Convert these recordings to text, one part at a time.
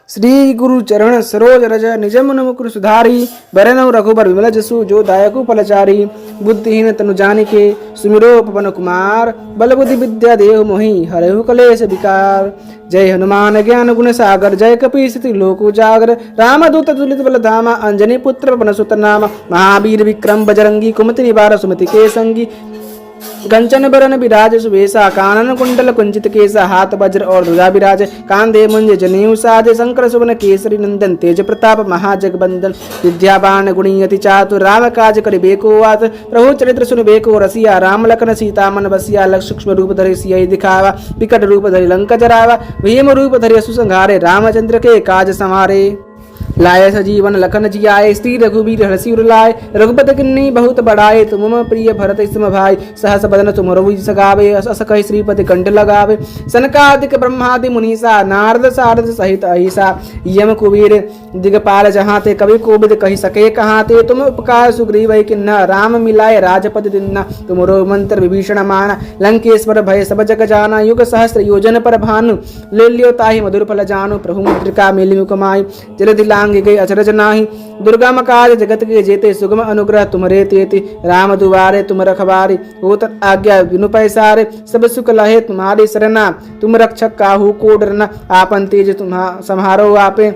श्री गुरु चरण सरोज रज निज मन मुकुर सुधारी बरनउ रघुबर विमल जसु जो दायकु फलचारी बुद्धिहीन तनु जानिके सुमिरो पवन कुमार बल बुद्धि विद्या देव मोहि हरहु कलेश विकार। जय हनुमान ज्ञान गुण सागर जय कपीस लोक उजागर रामदूत तुलित बल धामा अंजनी पुत्र पवन सुत नाम महावीर विक्रम बजरंगी कुमति निवार सुमति के संगी कंचन बरन विराज सुवेशा कानन कुंडल कुंचित केसा हाथ वज्र और ध्वजा विराज कांधे मुंज जनेऊ साज शंकर सुवन केसरी नंदन तेज प्रताप महाजगबंदन विद्यावान गुणियति चातुर राम काज करिबेको वात प्रभु चरित्र सुनबेको रसिया राम लखन सीता मन बसिया लक्ष्य सूक्ष्म रूप धरि सियहि दिखावा विकट रूप धरि लंका जरावा भीम रूप धरि असुर संहारे रामचंद्र के काज संवारे लाय सजीवन लखन जियाए स्त्री रघुबीर हरषि उर लाए रघुपति किन्नी बहुत बड़ाए तुम मम प्रिय भरत सिम भाई सहस बदन तुम सगावे अस कहि श्रीपति कंठ लगावे सनकादिक ब्रह्मादि मुनीसा नारद सारद सहित अहिसा यम कुबीर दिगपाल जहाँ ते कवि कोविद कहि सके कहाँ ते तुम उपकार सुग्रीव किन्ना राम मिलाए राजपद दिन्ना तुमरो मंत्र विभीषण माना लंकेश्वर भय सब जग जाना युग सहस्र योजन पर भानु ले लियो ताहि मधुर फल जानु प्रभु मुद्रिका मेलि मुकमाई जलधि लांग गई अचरज नाही दुर्गम काज जगत के जेते सुगम अनुग्रह तुम्हारे तेति राम दुआरे तुम रखवारी होत आज्ञा बिनु पैसारे सब सुख लहे तुम्हारी शरणा तुम रक्षक काहू को डरना आपन तेज तुम्हा सम्हारो आपे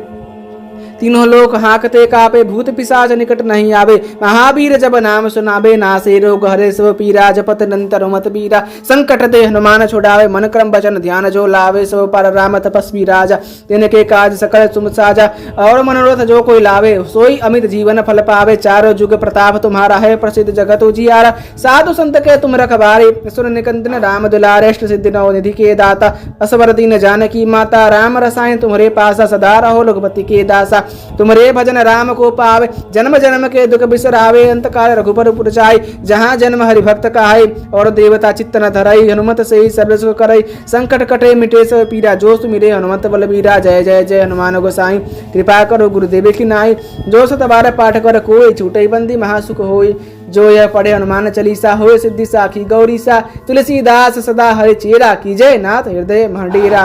तीनों लोक हाँकते कापे भूत पिशाच निकट नहीं आवे महावीर जब नाम सुनावे नासे रोग हरे सब पीरा जपत नंतर मत पीरा संकट ते हनुमान छुड़ावे मन क्रम वचन ध्यान जो लावे सब पर राम तपस्वी राजा तिनके काज सकल तुम साजा और मनोरथ जो कोई लावे सोई अमित जीवन फल पावे चारों जुग प्रताप तुम्हारा है प्रसिद्ध जगत उजियारा साधु संत के तुम रखवारे सुर निकंदन राम दुलारे अष्ट सिद्धि नौ निधि के दाता असवर दीन जानकी माता राम रसायन तुम्हारे पासा सदा रहो रघुपति के दासा तुम्हारे भजन राम को पावे जन्म जन्म के दुख बिसरावे अंत काल रघुबर पुर जाय जहाँ जन्म हरि भक्त कहाय और देवता चित्त न धराई हनुमत से ही सर्व सुख करई संकट कटे मिटे सब पीरा जो सुमिरे हनुमत बलबीरा जय जय जय हनुमान गोसाई कृपा करो गुरुदेव की नाई जो सत बार पाठ कर कोई छूटे बंदी महासुख होई जो यह पढ़े हनुमान चालीसा होए सिद्धि साखी गौरी सा तुलसीदास सदा हरि चेरा की जय नाथ हृदय मंडीरा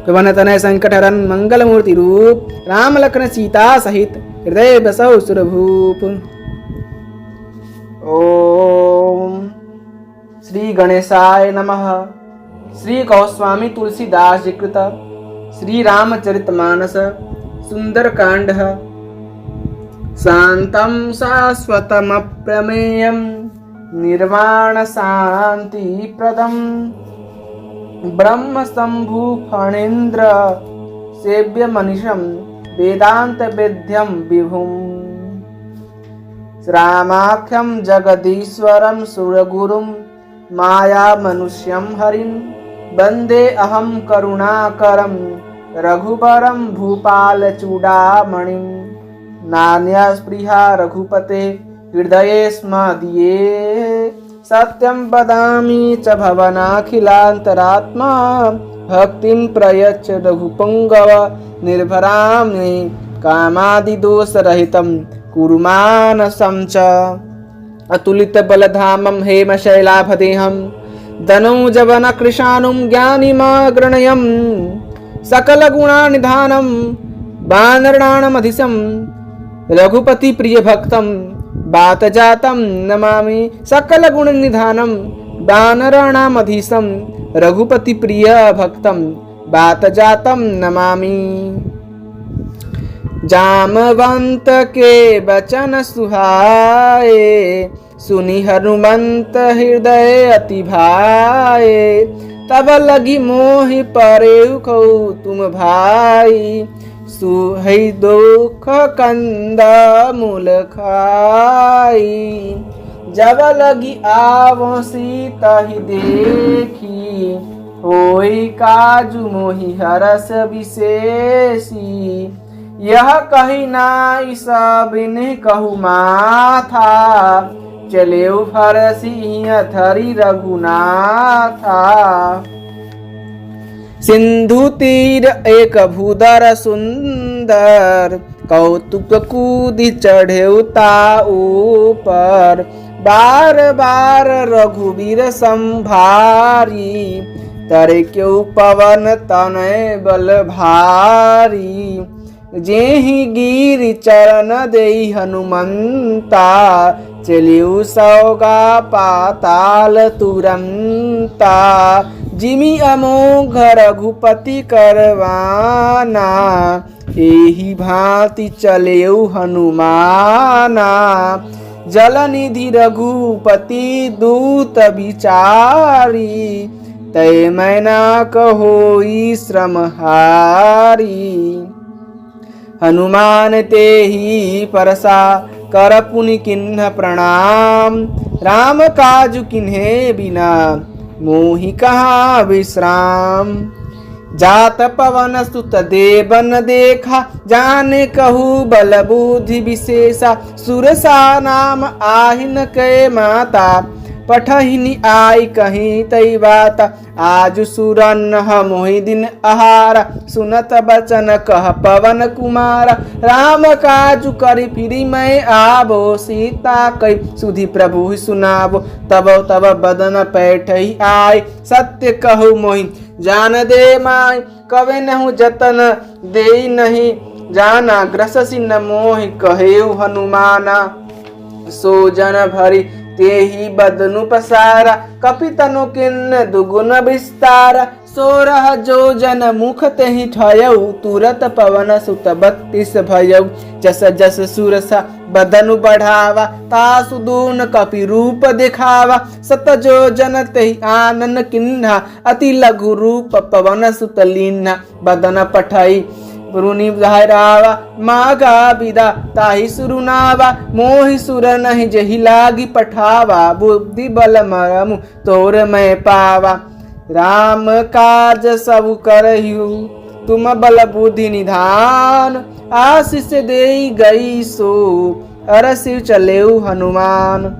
पवन तनय संकट हरन मंगल मूर्ति रूप राम लखन सीता सहित हृदय बसौ सुरभूप। ओम श्री गणेशाय नमः। श्री गोस्वामी तुलसीदास जी कृत श्री रामचरितमानस सुंदर कांड शांतं शाश्वतम प्रमेयं निर्वाण शांति प्रदम ब्रह्म शंभु फणीन्द्र सेव्य मनीषम वेदांत वेद्यम विभुम रामाख्यम जगदीश्वरम सुरगुरुम माया मनुष्यम हरिं वंदे अहम करुणाकरम रघुबरम भूपाल चूड़ामणिं नान्या स्पृहा रघुपते हृदये स्म दिये सत्यं वदामि च भवनाखिलान्तरात्मा भक्तिं प्रयच्छ रघुपुङ्गव निर्भरां मे कामादिदोषरहितं कुरु मानसं च अतुलितबलधामं हेमशैलाभदेहं दनौजवनकृशानुं ज्ञानिमग्रणयं सकलगुणानिधानं वानराणामधिशं रघुपतिप्रियभक्तं बातजातं नमामि सकल गुण निधानम वानराणामधीशं रघुपति प्रिय भक्तं बातजातं नमामि जामवंत के वचन सुहाए सुनि हनुमंत हृदय अति भाए तब लगी मोहि परे तुम भाई सुहै दुख कंद मूल खाई जब लगी आवो सीता ही देखी होई काजु मोहि हरस विशेषी यह कही नाई सबिन कहु माथा चले फरसी थरी रघुनाथा सिंधु तीर एक भूदर सुंदर कौतुक कूदी चढ़े ऊपर बार बार रघुवीर संभारी तरे क्यों पवन तनय बल भारी। जेहि गिरि चरण देई हनुमंता, चलिउ सौगा पाताल तुरंता। जिमि अमोघ रघुपति करवाना, एहि भांति चलेउ हनुमाना। जल निधि रघुपति दूत बिचारी, तय मैना कहोई श्रम हारी। हनुमान तेहि परसा कर पुनि किन्ह प्रणाम, राम काजु किन्हे बिना मोहि कहाँ विश्राम। जात पवन सुत देवन देखा, जाने कहू बल बुद्धि विशेषा। सुरसा नाम आहिन कै माता, पठहिनि आई कहीं तई बात। आज सुरन मोहि दिन आहारा, सुनत बचन कह पवन कुमार। राम काजु करि फिरि मैं आबो, सीता कई सुधि प्रभु सुनाबो। तब तब बदन पैठहि आय, सत्य कहु मोहि जान दे माय। कवे नहु जतन दे नहीं जाना, ग्रससि न मोहि कहेउ हनुमाना। सो जन भरि तेहि बदनु पसारा, कपितनु किन्न दुगुन विस्तार। सोरह जो जन मुख तेहि ठयउ, तुरत पवन सुत 32 भयउ। जस जस सुरसा बदनु बढ़ावा, तासु दून कपि रूप दिखावा। सत जो जन तेहि आनन किन्हा, अति लघु रूप पवन सुत लीन्हा। बदन पठई पुरुनि धारावा, मागा विदा ताहि सुरुनावा। मोहि सुर नहीं जहि लागी पठावा, बुद्धि बल मरमु तोर मैं पावा। राम काज सब करहिउ, तुम बल बुद्धि निधान। आशीष देई गई सो, अरसिर चलेउ हनुमान।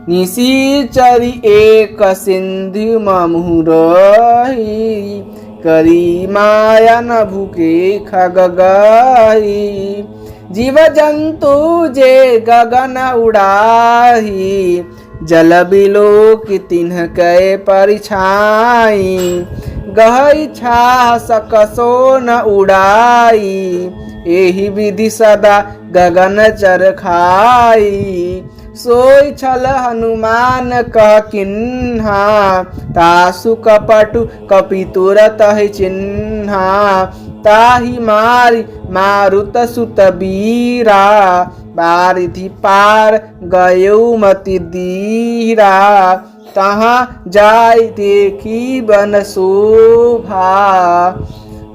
निशिचरी एक सिंधु ममुहु रही, करी माया न भूखे खगगही। जीव जंतु जे गगन उड़ाही, जल बिलो की तिन्ह कै परिछाई। गहई छा सकसो न उड़ाई, एहि विधि सदा गगन चर खाई। सोई छल हनुमान कह किन्हा, तासु कपटु कपि तुरत है चिन्हा। ताहि मारी मारुत सुत बीरा, बारिधि पार गयउ मति धीरा। तहाँ जाय देखी बन शोभा,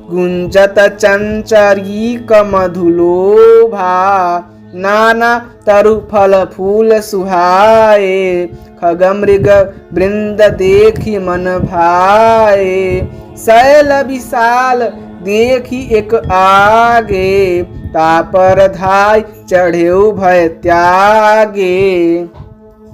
गुंजत चंचरी कमधुलोभा। नाना तरु फल फूल सुहाए, खगमृग वृंद देखी मन भाए। शैल विशाल देखी एक आगे, तापर धाय चढ़ेउ भय त्यागे।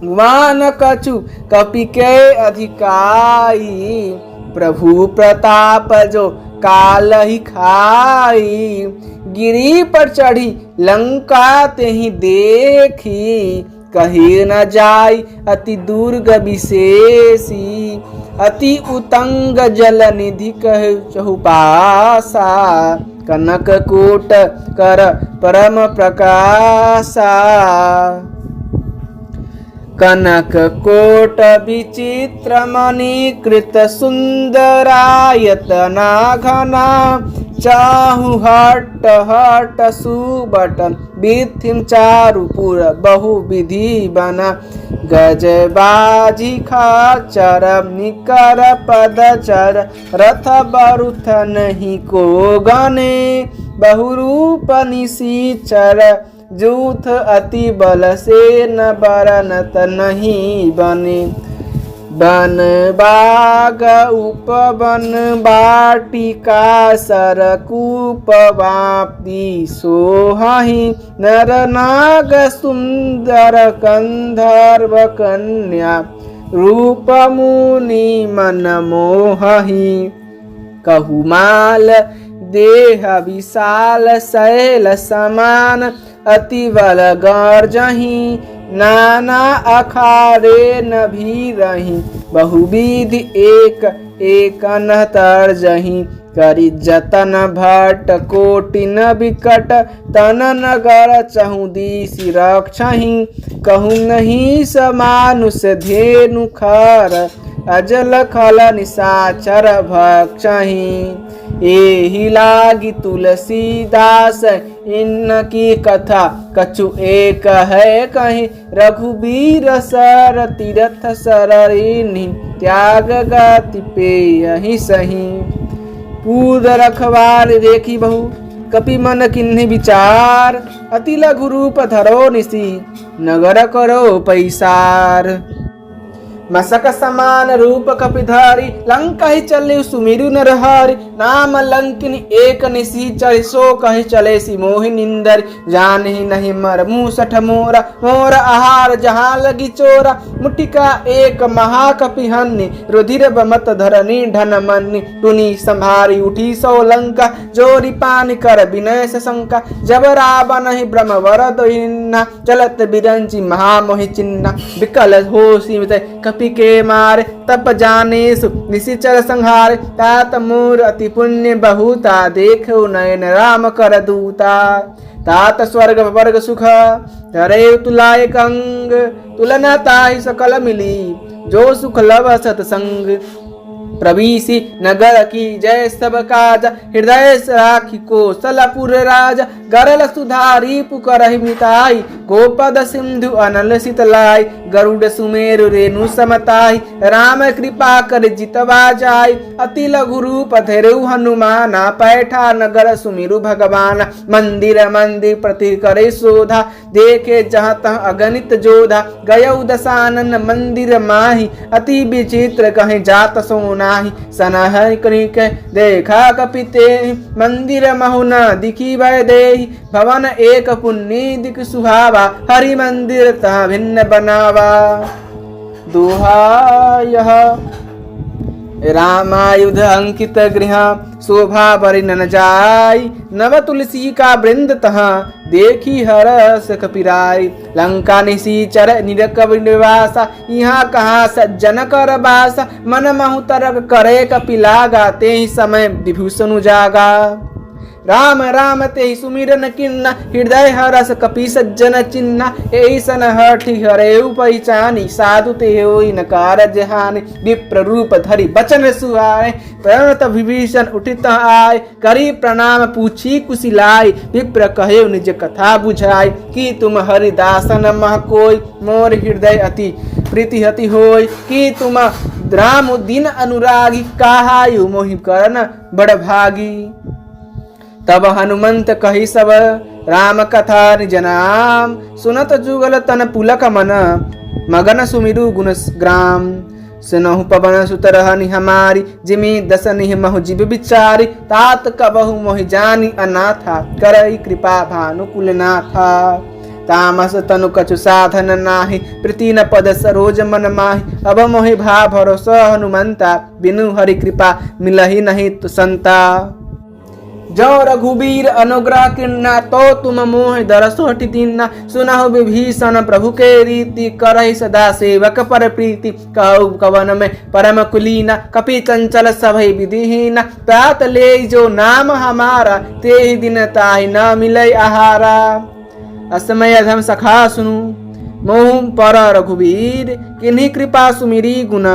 मान कछु कपि के अधिकाई, प्रभु प्रताप जो काल ही खाई। गिरी पर चढ़ी लंका तेहि देखी, कही न जाय अति दुर्ग विशेषी। अति उतंग जल निधि कह चहुपासा, कनक कोट कर परम प्रकाशा। कनक कोट विचित्र मणिकृत सुंदरायतना घना। चाहु हट हट सुबट बिथिम चारुपुर बहु विधि बना। गज बाजी खाचर निकर पदचर, रथ बरुथ नहीं को गने। बहुरूप निशीचर जूथ अति बल से न बरनत नहीं बने। बन बाग उपवन बाटिका, सरकूप वापी सोहाहि। नर नाग सुंदर कंधर्व कन्या, रूप मुनि मन मोहहि। कहुमाल देह विशाल शैल समान, अति बल गर्जहि। नाना अखारे न भी रही, बहुविधि एक एक न तर्जहि करी जतन भट कोटि न विकट तन नगर चहु दिसि रक्षहि कहूँ नहीं समानुष धेनु खर अजल खल निशाचर भक्षहि एहि लागी तुलसीदास इनकी कथा कछु एक है कहीं रघुबीर सर तीर्थ सररिनि त्याग गति पे यही सही पूद रखवार देखी बहु कपि मन किन्हि विचार अति लघु रूप धरो निसी नगर करो पैसार मसक समान रूप कपिधारी लंका ही चले सुमिरु नरहारी नाम लंकिन एक निसी चरिसो कहि चले सी मोहि निंदर जान ही नहीं मर मुँह सठ मोरा मोर आहार जहाँ लगी चोरा मुटिका एक महाकपि हन्नि रुधिर बमत धरनी ढन मन्नि टुनी संभारी उठी सो लंका जोरी पानी कर विनय से शंका जब रावण ही ब्रह्म वर दोहिन्ना चलत बिरंची महामोहि चिन्ना विकल हो सीमित कपि के मारे तप जानेसु निशिचर संहारे तात मूर अति पुण्य बहुता देखो नयन राम कर दूता तात स्वर्ग वर्ग सुख धरे तुलायक अंग तुलना ताहि सकल मिली जो सुख लव सतसंग प्रवीसी नगर की जय सब काज हृदय राखी कोसलपुर राज गरल सुधारी पुकर मिताई गोपद सिंधु अनल शीतलाई गरुड़ सुमेरु रेणु समताई राम कृपा कर जितवा जाय अति लघु रूप धरु हनुमान पैठा नगर सुमिरु भगवान मंदिर मंदिर प्रति करे शोधा देखे जहाँ तह अगणित जोधा गय दशानन मंदिर माही अति विचित्र कहे जात सोना सनह कनिक देखा कपिते मंदिर महुना दिखी भय देहि भवन एक पुण्य दिख सुहावा हरि मंदिर तह भिन्न बनावा दोहा यह रामायुध अंकित गृह शोभा बरि न जाय नव तुलसी का वृंद तह देखी हरस कपिराय लंका निशीचर निरकव निवासा यहाँ कहाँ सज्जन कर बासा मन महु तरक करे कपिलागा ते ही समय विभूषण जागा राम राम ते सुमिरन किन्ना हृदय हरस कपि सज्जन चिन्ना ऐसन हठि हरेउ पहचानी साधु ते होई न कारज हानि विप्र रूप धरि बचन सुहाए प्रणत विभीषण उठित आय करी प्रणाम पूछी कुशिलाय विप्र कहे निज कथा बुझाय कि तुम हरिदासन मह कोई मोर हृदय अति प्रीति हति होय कि तुम राम दिन अनुरागी कहायु मोहि करन बड़ भागी तब हनुमंत कही सब राम कथा निज नाम सुनत जुगल तन पुलक मन मगन सुमिरु गुण ग्राम सुनहु पवन सुत रहनि हमारी जिमि दसनि महु जीव विचारी तात कबहु मोहि जानी अनाथा करई कृपा भानुकुल नाथा तामस तनु कछु साधन नाही प्रीति न पद सरोज मन माहि अब मोहि भा भरोसा हनुमंता बिनु हरि कृपा मिलहि नहीं तु संता जो रघुबीर अनुग्रह किन्ना तो तुम मोह दरसो हटि दीन्ना सुनहु विभीषण प्रभु के रीति करहि सदा सेवक पर प्रीति कहु कवन में परम कुलीना कपि चंचल सभै विधिहीना तात ले जो नाम हमारा ते ही दिन ताहि न मिलै आहारा असमय अधम सखा सुनु मोह पर रघुबीर किन्हीं कृपा सुमिरी गुण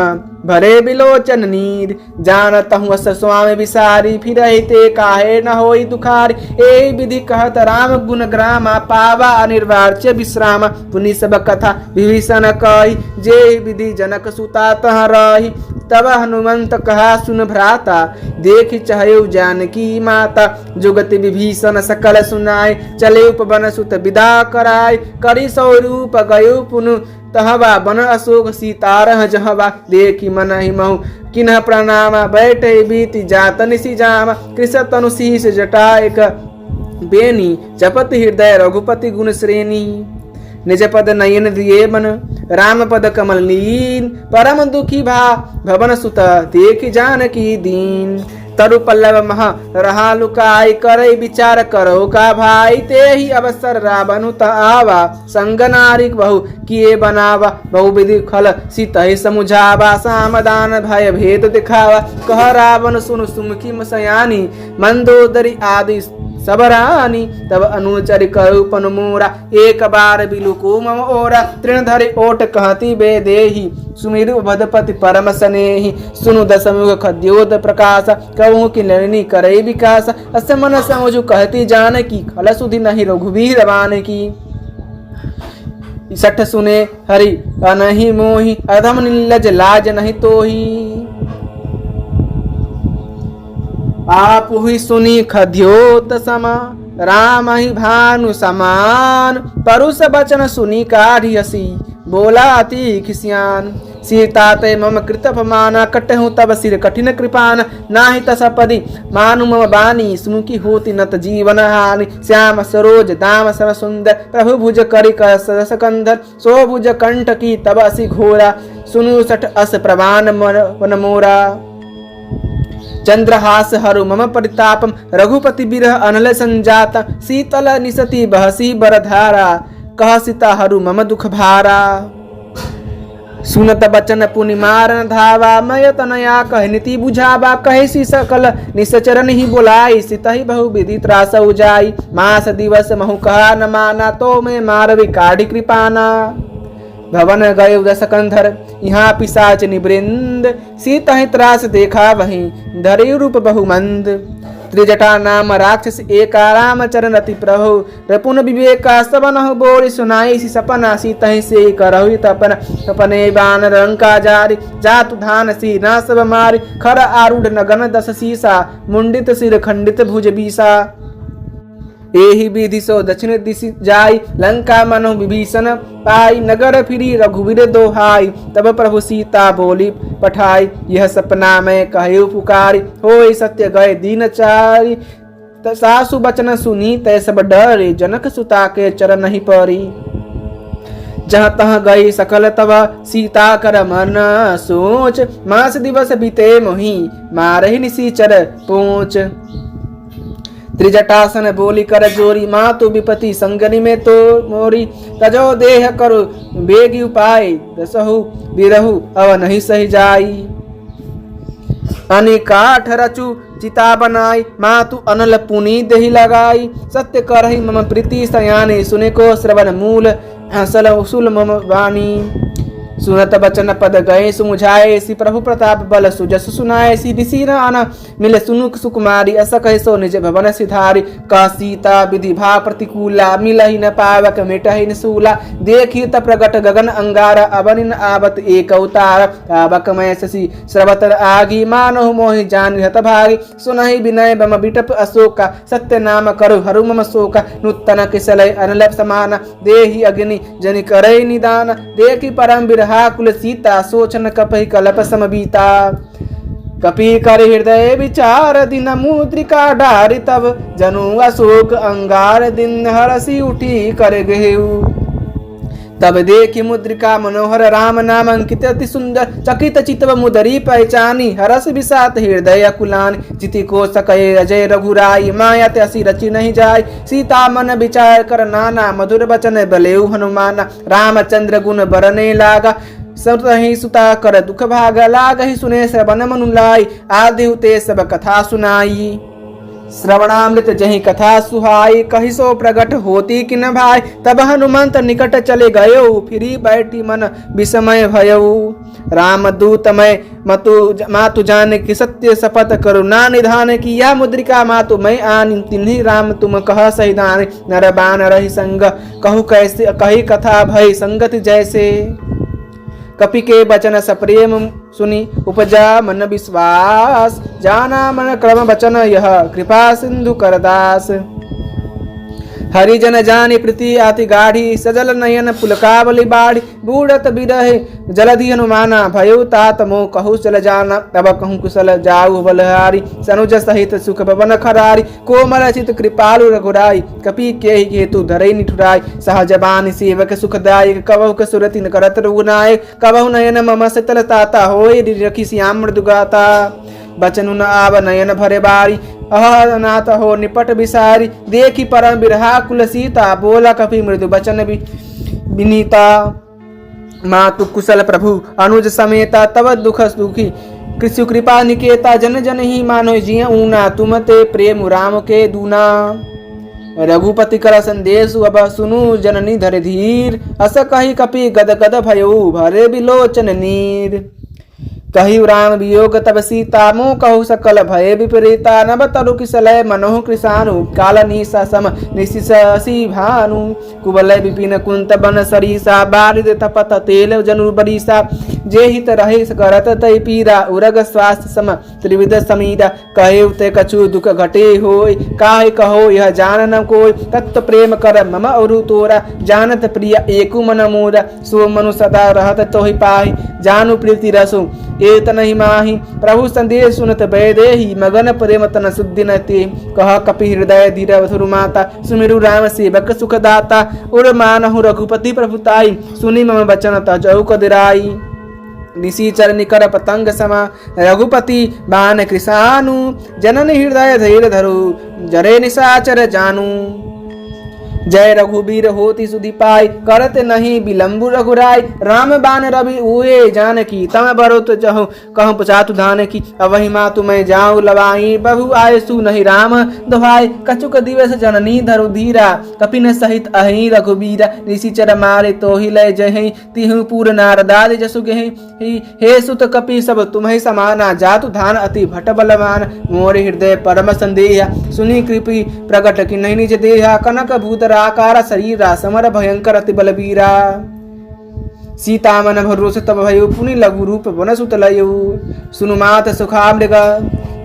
भरे बिलोचन नीर जानत हूँ अस स्वामी विसारी फिर ते काहे न होई दुखारी ए विधि कहत राम गुण ग्रामा पावा अनिर्वाच्य विश्राम पुनि सब कथा विभीषण कही जे विधि जनक सुता तह रही तब हनुमंत कहा सुन भ्राता देख चहयु जानकी माता जुगति विभीषण सकल सुनाय चले उपवन सुत विदा कराय करी स्वरूप गयो पुनु तहवा बन अशोक सीतारह जहवा देखी मन ही महु किन्ह प्रणामा बैठे बीति जात निसी जामा कृष तनु शीस जटायक बेनी जपति हृदय रघुपति गुण श्रेणी निज पद नयन दिए मन राम पद कमल लीन परम दुखी भा भवन सुत देखी जानकी दीन तरु पल्लव महा रहा लुकाई करई विचार करो का भाई ते ही अवसर रावण त आवा संग नारी बहु किए बनावा बहु विधि खल सीत ही समुझावा सामदान भय भेद दिखावा कह रावण सुन सुमुखी मसयानी मंदोदरी आदि सबरानी तब अनुचर करूपन मोरा एक बार बिलुको मम ओरा तृण धरि ओट कहती बे देही सुमिरु भदपति परम स्नेही सुनु दशमुख खद्योत प्रकाश कहूँ की नलिनी करे विकास अस मन समझु कहती जान की खल सुधि नहीं रघुवीर बान की सठ सुने हरि अनहि मोहि अधम निर्लज लाज नहीं तोही आप हुई सुनी खद्योत समा राम ही भानु समान परुष बचन सुनी काढ़ी हसी बोला अति खिसियान सीता ते मम कृत अपमाना कटहूँ तब सिर कठिन कृपान नाही तसपदी मानु मम बानी सुमुखी होती नत जीवन हानि श्याम सरोज दाम सम सुंदर प्रभु भुज करि सकंधर सो भुज कंठ की तब असि घोरा सुनु सठ अस प्रवान मन मोरा चंद्रहास हरु मम परितापम रघुपति बिरह अनल संजाता शीतल निसति बहसी बरधारा कह सीता हरु मम दुख भारा सुनत बचन पुनि मारन धावा मय तनया कह नीति बुझावा कहे सी सकल निसचरण ही बोलाई सीता ही बहु विधि त्रास उजाई मास दिवस महु कहा न माना तो मैं मारवी काढ़ी कृपाना भवन गए दशकंधर यहाँ पिशाच निवृंद सीता ही त्रास देखा वहीं धरे रूप बहुमंद त्रिजटा नाम राक्षस एक राम चरण अति प्रभु रपुन विवेका सबन बोरी सुनाई सी सपना सीता ही से करहु तपन तपने बान रंका जारी जातु धान सी ना सब मारी खर आरूढ़ नगन दस सीसा मुंडित सिर खंडित भुज बीसा एहि विधि सो दक्षिण दिशि जाई लंका मनो विभीषण पाई नगर फिरी रघुवीर दोहाई तब प्रभु सीता बोली पठाई यह सपना में कहु पुकारी होई सत्य गए दीन चारी सासु बचन सुनी तै सब डरे जनक सुता के चरण नहीं परी जहाँ तहाँ गई सकल तब सीता कर मन सोच मास दिवस बीते मोही मारहि निसीचर पूछ त्रिजटासन बोली कर जोरी माँ तो विपति संगनी में तो मोरी तजो देह करो बेगी उपाय दसहु बिरहु अव नहीं सही जाई अनिकाठ रचु चिता बनाई माँ तू अनल पुनी देही लगाई सत्य करही मम प्रीति सयानी सुने को श्रवण मूल हसल उसूल मम वाणी सुनत बचन पद गए सुमुझाए सी प्रभु प्रताप बल सुजस सुनाए सी दिसी आना मिले सुनुक सुकुमारी अस कहे सो निज भवन सिधारी का सीता विधि भा प्रतिकूला मिलहि न पावक मिटहि न सूला देखी त प्रगट गगन अंगार अवनिन आवत एक अवतार पावक मय शशि श्रवत आगी मानहु मोहि जान हत भागी सुनहि विनय बम बिटप अशोका सत्य नाम करु हरु मम शोका नूतन किसलय अनलप समान देहि अग्नि जनि करय निदान देखी परम बिरहा कुल सीता सोचन कपहि कलप समबीता कपि कर हृदय विचार दिन मुद्रिका डारि तब जनु अशोक अंगार दिन हरसी उठी कर गेहु तब देखी मुद्रिका मनोहर राम नाम अंकित अति सुंदर चकित चितव मुदरी पहचानी हरस विषात हृदय कुलान जिति को सकय अजय रघुराई माया त्यसी रचि नहीं जाय सीता मन विचार कर नाना मधुर बचन बलेउ हनुमाना रामचंद्र गुण बरने लागा सतहि सुता कर दुख भागा लागहि सुने श्रवण मनुलाई आदि उते सब कथा सुनाई श्रवणामृत जही कथा सुहाई कहि सो प्रगट होती कि न भाई तब हनुमंत निकट चले गयो फिरी बैठी मन विस्मय भयऊ राम दूतमय मातु जाने कि सत्य शपथ करुणा निधान की यह मुद्रिका मातु मैं आन तिन्ही राम तुम कह सहिदान नर बान रही संग कहु कैसे कही कथा भय संगति जैसे कपि के बचन सप्रेम सुनी उपजा मन विश्वास जाना मन क्रम वचन यह कृपा सिंधु करदास हरिजन जानी प्रीति आति गाढ़ी सजल नयन पुलकावली बाढ़ी बूढ़त बिरहे जलधि हनुमाना भयो तात मोह कहु चल जाना तब कहूँ कुशल जाऊ बलहारी सनुज सहित सुख भवन खरारी कोमल चित कृपालु रघुराई कपि के हेतु धरई निठुराई सहजबान सेवक सुखदायक कबहु सुरति करत रघुनायक कबहु नयन मम शीतल ताता होय रखी श्याम मृदुगाता बचनु न आव नयन भरे बारी, अनाथ हो निपट बिसारी, देखी परम बिरहा कुल सीता, बोला कपि मृदु बचन विनीता। मातु कुशल प्रभु अनुज समेता, तब दुख दुखी कृष्ण कृपा निकेता, जन जन ही मानो जिय ऊना, तुम ते प्रेम राम के दूना। रघुपति कर संदेश अब सुनु जननी धर धीर, अस कही कपि गद गद भयो भरे बिलोचन नीर। कही राम वियोग तब सीता, मोह कहु सकल भय विपरीता, नभ तरु किसलय मनोह कृषाणु, काल निशा सम निशिशि भानु। कुबलय विपिन कुंत बन सरीसा, बारिद तपत तेल जनु बरीसा, जे हित रहे करत तय पीरा, उरग स्वास्थ्य सम त्रिविध समीरा। कहे ते कछु दुख घटे होय, काहे कहो यह जान न कोय, तत्व प्रेम कर मम अरु तोरा, जानत प्रिय एकु मन मोरा। सो मनु सदा रहत तोहि पाहि, जानु प्रीति रसु एत नहीं माही। प्रभु संदेश सुनत बैदेही, मगन प्रेम तन सुद्धि न ते। कह कपि हृदय धीर वधुरु माता, सुमिरु राम सेवक सुख दाता। उर मानहु रघुपति प्रभुताई, सुनि मम बचन तजौ कदिराई। निशिचर निकर पतंग समा, रघुपति बान कृषानु, जनन हृदय धैर्य धरु, जरे निशाचर जानू। जय रघुबीर होती सुधि पाई, करत नहीं विलंबु रघुराई। राम बान रवि उए जानकी, तम बरोत जहु कहु पचातु धान की। अवहि मातु मैं जाऊँ लवाई, बहु आय सु नहीं राम दोहाई। कछुक दिवस जननी धरु धीरा, कपिन सहित अहि रघुबीरा। निशिचर मारे तो ही लय जहि, तिहु पूर नारदाद जसु गहि। हे सुत कपि सब तुम्हें समाना, जातु धान अति भट बलवान। मोर हृदय परम संदेहा, सुनी कृपि प्रकट की नहीं निज देहा। कनक भूत आकार शरीरा, समर भयंकर अति बलबीरा। सीता मन भरोस तब भयो, पुनि लघु रूप वन सुत लयो। सुनु मात सुखामृग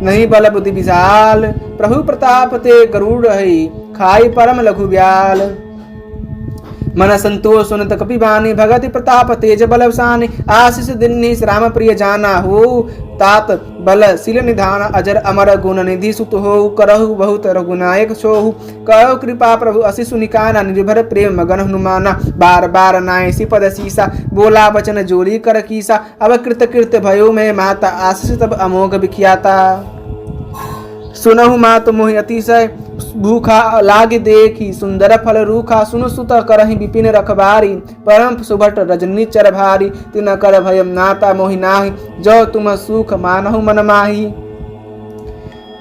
नहीं बल बुद्धि विशाल, प्रभु प्रताप ते गरुड़ है, खाई परम लघु ब्याल। मन संतोष सुनत कपि बानी, भगति प्रताप तेज बलवसानी। आशीष दिन्नि राम प्रिय जाना हो, तात बल सिल निधान। अजर अमर गुण निधि सुत हो, करहु बहुत रघुनायक सोहु। कहो कृपा प्रभु असी सुनिकाना, निर्भर प्रेम मगन हनुमाना। बार बार नाय सिपद सीसा, बोला वचन जोरी कर कीसा। अब कृत कृत भयो में माता, आशीष तब अमोघ विख्याता। सुनहु मात मोहि अतिशय, भूखा लाग देखी सुंदर फल रूखा। सुन सुत करहि विपिन रखबारी, परम सुभट रजनी चर भारी। तिन कर भयम नाता मोहि नाही, जो तुम सुख मानहु मन माही।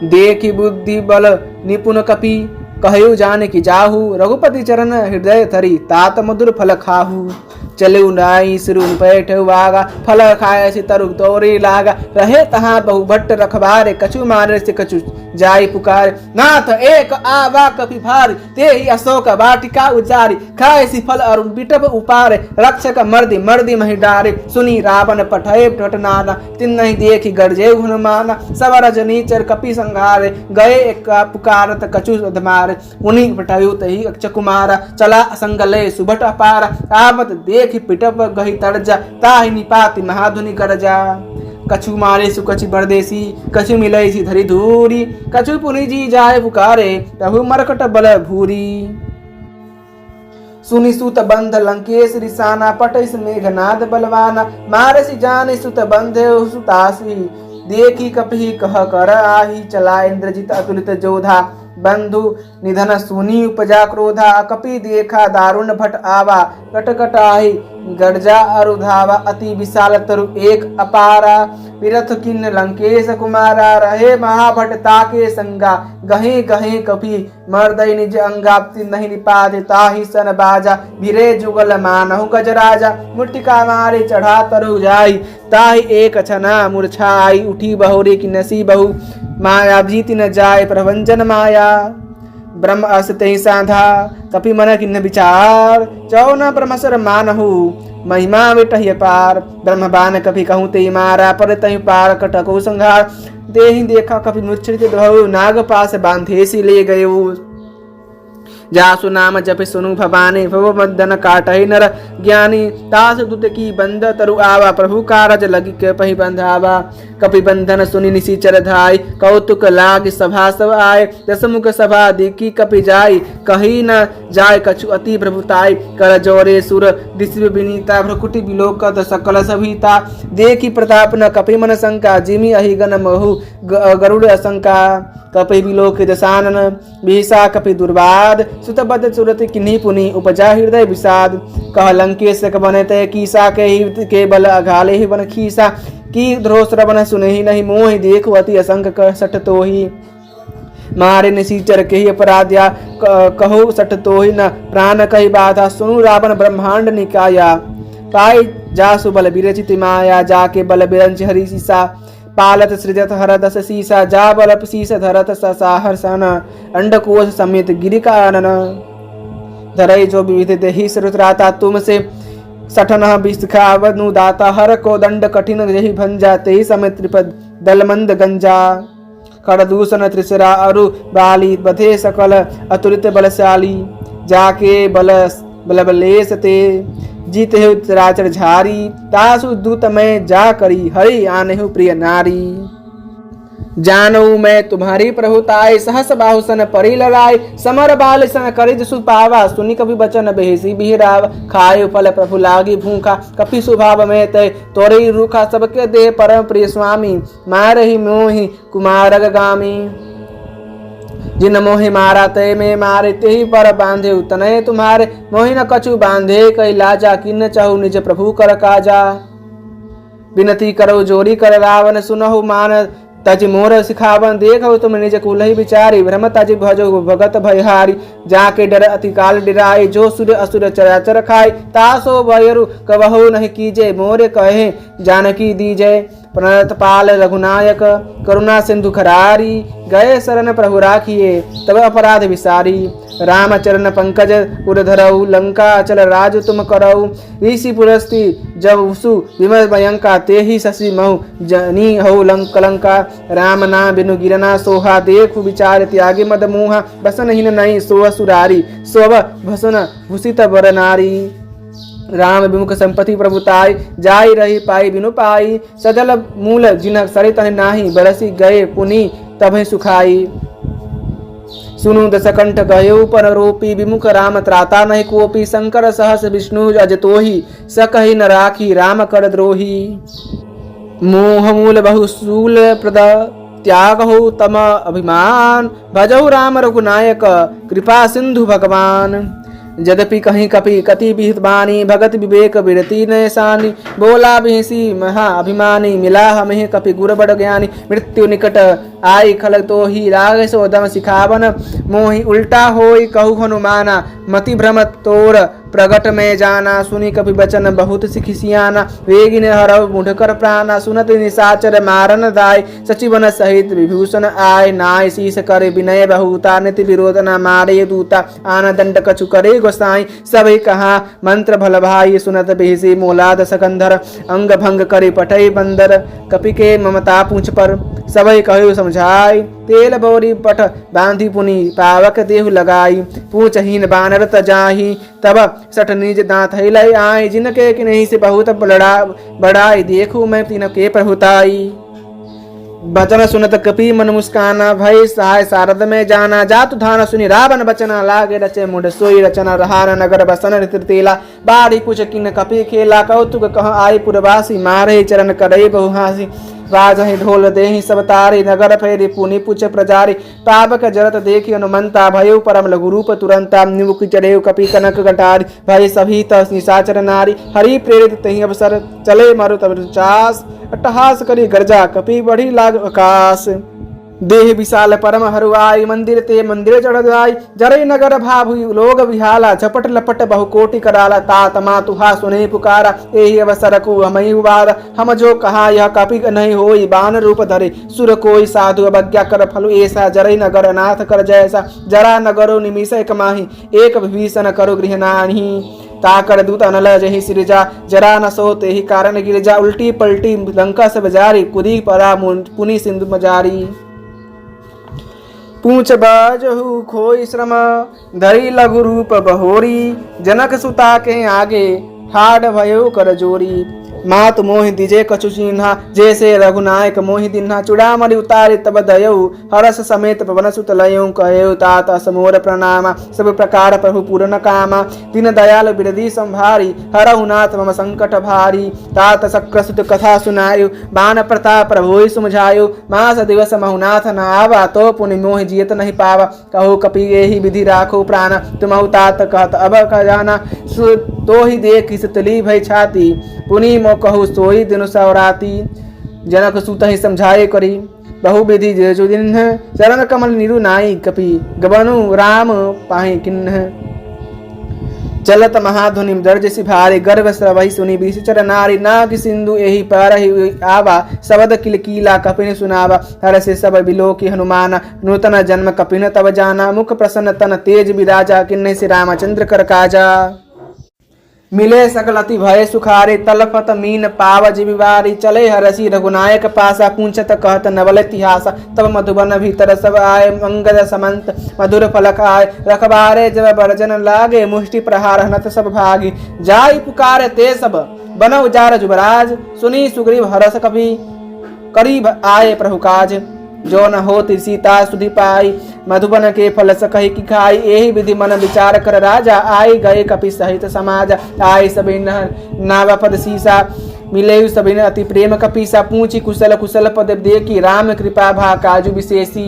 देखी बुद्धि बल निपुण कपि, कहु जान की जाहू। रघुपति चरण हृदय धरी, तात मधुर फल खाहू। चले नाई सिरु पैठ वागा, फल खाए से तरु तोरे लागा। रहे तहाँ बहु भट्ट रखबारे, कछु मारे से कछु जाई पुकार। नाथ एक आवा कपि भारी, ते ही अशोक वाटिका उजारी। खाए सी फल अरुण बिटप उपारे, रक्षक मर्दी मर्दी महि डारे। सुनी रावण पठय टटनाना, तिन्हि देखी गरजे हनुमाना। सब रजनीचर कपि संघारे, गए एक पुकारत कछु अधमारे। उन्हीं पठयु तही अक्षकुमारा, चला असंगले सुभट अपारा। आवत देखी पिटप गही तर्जा, ताहि निपाति महाधुनि गरजा। कछु मारे सु कछु बरदेसी, कछु मिलई सी धरी धूरी। कछु पुनि जी जाय पुकारे, प्रभु मरकट बल भूरी। सुनि सुत बंध लंकेश रिसाना, पटइस मेघनाद बलवाना। मारे सी जाने सुत बंधे सुतासी, देखी कपि कह कर आही। चला इंद्रजित अतुलित जोधा, बंधु निधन सुनी उपजा क्रोधा। कपि देखा दारुण भट आवा, कटकट आही गर्जा अरुधावा। अति विशाल तरु एक अपारा, विरथ किन्न लंकेश कुमारा। रहे महाभट ताके संगा, गहे गहे कपि मर्दय निज अंगा। नहीं निपाते ताहि सन बाजा, भिरे जुगल मानहु गजराजा। मुट्टिका मारे चढ़ा तरु जाई, ताहि एक छना मूर्छाई। उठी बहुरे की नसी बहु, माया जीति न जाय प्रभंजन माया। ब्रह्म अस तहि साधा, कपि मन किन्न विचार। चौ न ब्रह्मसर मानहु, महिमा विटहि पार। ब्रह्म बान कपि कहूँ ते मारा, पर तहि पार कटको संहार। देहि देखा कपि मूर्छित बहु, नाग पास बांधे सी ले गयो। जासु नाम जपे सुनु भवानी भव मदन काटहि नर ज्ञानी तास दुत की बंद तरु आवा प्रभु कारज लगी के पहि बंधावा कपि बंधन सुनि निशिचर धाय कौतुक लाग सभा सब आय दसमुख सभा देखी कपि जाय कही न जाय कछु अति प्रभुताय कर जोरे सुर दिश्य विनीता भ्रकुटि विलोकत सकल सभीता देखी प्रताप न कपि मन शंका जिमि अहि गण महु गरुड़ असंका कपि विलोक दशानन बिहिसा कपि दुर्वाद सुतबद सुरति किन्ही पुनि उपजा हृदय विषाद कह लंकेश बनते कीसा के बल अघाले ही बन खीसा की द्रोह श्रवण सुनहि नहीं मोहि देखु अति असंक सठ तोहि मारे निशीचर के ही अपराध्या कहो सठ तोहि न प्राण कही बाधा सुनु रावण ब्रह्मांड निकाया पाई जासु बल विरचित माया जाके बल बिरंच हरि सीसा पालत सृजत हर दस सीसा जा बल शीस धरत ससाहर सन अंडकोश समेत गिरिकानन धरई जो विविध देहि श्रुतराता तुमसे सठन विषखावनु दाता हर को दंड कठिन जहि भंजा तेहि समय त्रिपद दलमंद गंजा खड़दूषण त्रिसरा अरु बाली बधे सकल अतुलित बलशाली जाके बल बलेस ते जीत है चराचर झारी तासु दूत में जा करी हरि आनेहु प्रिय नारी जानो मैं तुम्हारी प्रभुताय सहस बाहु सन परी लड़ाई समर बाल सन करिज सुपावा सुनि कभी बचन बेहसी बिहराव खाए फल प्रभु लागी भूखा कपि सुभाव में तय तोरे रूखा सबके दे परम प्रिय स्वामी मारहि मोहि कुमारग गामी जिन मोहि मारा तय में मारे ते ही पर बांधे उतने तुम्हारे मोहि न कछु बांधे कई लाजा किन्न चाहु निज प्रभु कर काजा विनती करो जोरी कर रावण सुनहु मान तज मोर सिखावन देखो तुम निज कुलहि विचारी भ्रम तज भजो भगत भयहारी जाके डर अति काल डिराए जो सुर असुर चराचर खाए तासो भयरु कबहु नहीं कीजे मोरे कहे जानकी दीजय प्रणत पाल रघुनायक करुणा सिंधु खरारी गए शरण प्रभु राखिए तब अपराध विसारी राम चरण पंकज उर्धरऊ लंका अचल राज तुम करऊ ऋषि पुरस्ति जब उसु विमल भयंका ते ही शशि महु जनी हऊ लंका राम ना बिनु गिरना सोहा देखु विचार त्यागे मद मुहा बसन हिन नहीं सोह सुरारी सोभ भसन भूषित बर नारी राम विमुख संपत्ति प्रभुताई जाई रही पाई बिनु पाई सजल मूल जिन सरित नाही बरसी गए पुनि तब सुखाई सुनु दशकंठ गयो पर रोपी विमुख राम त्राता नहीं कोपी शंकर सहस विष्णु अजतोहि सकहि न राखी राम कर द्रोही मोह मूल बहुसूल प्रद त्याग हो तम अभिमान भजौ राम रघुनायक कृपा सिंधु भगवान यद्यपि कहीं कपि कति विहित बानी भगत विवेक विरति नैसानी बोला बिहसी महा अभिमानी मिला हमें कपि गुर बड़ ज्ञानी मृत्यु निकट आई खल तो ही राग सोदम सिखावन मोहि उल्टा होई कहु हनुमाना मति भ्रम तोर प्रगट में जाना सुनी कपि बचन बहुत सिखिसियाना वेगिन हरव मुढ़कर प्राणा सुनत निशाचर मारन दाय सचिवन सहित विभूषण आय नाय शीस करे विनय बहुता निति विरोध न मारे दूता आन दंड कछु करे गोसाई सभी कहा मंत्र भल भाई सुनत बेहसी मोलाद सकंधर अंग भंग करे पठई बंदर कपि के ममता पूछ पर सभी कहु समझाई तेल बोरी पठ बांधी पुनि पावक देहु लगाई पूछहीन बानर तजाही तब सठ निज दांत हिलाई आय जिनके कि नहीं से बहुत बड़ाई देखू मैं तीन के प्रभुताई बचन सुनत कपि मन मुस्काना भय सहाय सारद में जाना जातु धान सुनि रावण बचना लागे रचे मुंड सोई रचना रहार नगर बसन ऋतला बारी कुछ किन कपि खेला कौतुक कह आई पुरवासी मारे चरण करई बहुहासी राजहि ढोल देहि सब तारी नगर फेरी पुनि पुछ प्रजारी पावक जरत देखि हनुमंता भयो परम लघु रूप तुरंता निमुख चढ़ेव कपि कनक कटारी भय सभी तस निशाचर नारी हरि प्रेरित तहि अवसर चले मारु तब चास अट्टहास करी गर्जा कपि बढ़ी लाग आकाश देह विशाल परम हरुआई मंदिर ते मंदिर चढ़ जाई जरई नगर भाभु लोग विहाला झपट लपट बहुकोटि कराला तात मातुहा सुने पुकारा एहि अवसर को हमई उबार हम जो कहा यह कपि नहीं होई बान रूप धरे सुर कोई साधु अवज्ञा कर फलु ऐसा जरई नगर नाथ कर जैसा जरा नगरो निमिष कमाही एक विभीषण करो गृह नाहि ताकर दूत अनल जहि सिरजा जरा न सो तेहि कारण गिरजा उल्टी पलटी लंका सब जारी कुदी परा पुनि सिंधु मजारी पूछ बजहु खोई श्रम धरी लघु रूप बहोरी जनक सुता के आगे ठाड भयो कर जोरी मात मोहि दिजे कछु चिन्हा जैसे रघुनायक मोहि दिन्हा चुड़ामणि उतारे तब दयऊ हरस समेत पवन सुत लयऊ कहेऊ तात असमोर प्रणामा सब प्रकार प्रभु पूर्ण कामा दीन दयाल बिरदी संभारी हरहु नाथ मम संकट भारी तात शक्र सुत कथा सुनायु बाण प्रताप प्रभु सुमझायु मास दिवस महुनाथ न आवा तो पुनि मोहि जियत नहीं पावा कहो कपि एहि विधि राखो प्राण तुमहु तात कहत अब खजाना तो ही देख शीतली भय छाती पुनि मो कहु सोई दिनु सवराती जनक सुत ही समझाए करी बहु विधि जो दिन चरण कमल निरु नाई कपि गबनु राम पाहि किन्ह चलत महाध्वनि दर्ज सिभारे गर्भ स्रवहि सुनि विषचर नारी नाग सिंधु एहि परहि आवा शबद किलकीला कपिन सुनावा हर से सब बिलोकी हनुमान नूतन जन्म कपिन तब जाना मुख प्रसन्न तन तेज विराजा किन्ने से रामचंद्र कर काजा मिले सकल अति भय सुखारे तलफत मीन पाव जिबिवारी चले हरसी रघुनायक पासा पूछत कहत नवल इतिहास तब मधुबन भीतर सब आए मंगल समंत मधुर फलक आए रखबारे जब बरजन लागे मुष्टि प्रहार हनत सब भागी जाई पुकारे ते सब बन उजार जुबराज सुनी सुग्रीव हरस कभी करीब आए प्रभु काज जो न होती सीता सुधि पाई मधुबन के फल सकहि की खाई यही विधि मन विचार कर राजा आई गए कपि सहित समाज आई सभी नावा पद सीसा मिले सभी अति प्रेम कपीसा पूछी कुशल कुशल पद देखी राम कृपा भा काजु विशेषी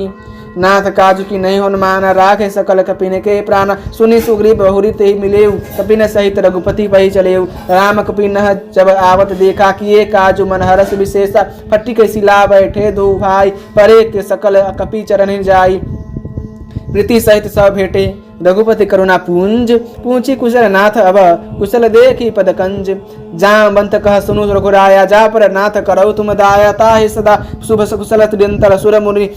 नाथ काजु की नहीं हनुमान राखे सकल कपिन के प्राण सुनि सुग्रीव बहुरी ते मिलेऊ कपिन सहित रघुपति वही चलेऊ राम कपिन जब आवत देखा किए काजु मन हरस विशेषा फट्टी के सिला बैठे दो भाई परे के सकल कपि चरण जाई प्रीति सहित सब भेटे रघुपति करुणा पूंज पूछी कुशल नाथ अब कुशल देखी पद कंज जाम बंत कह सुनु रघुराया जा पर नाथ करऊ तुम दाया ताहि सदा शुभ कुशल तुरंतर सुर मुनि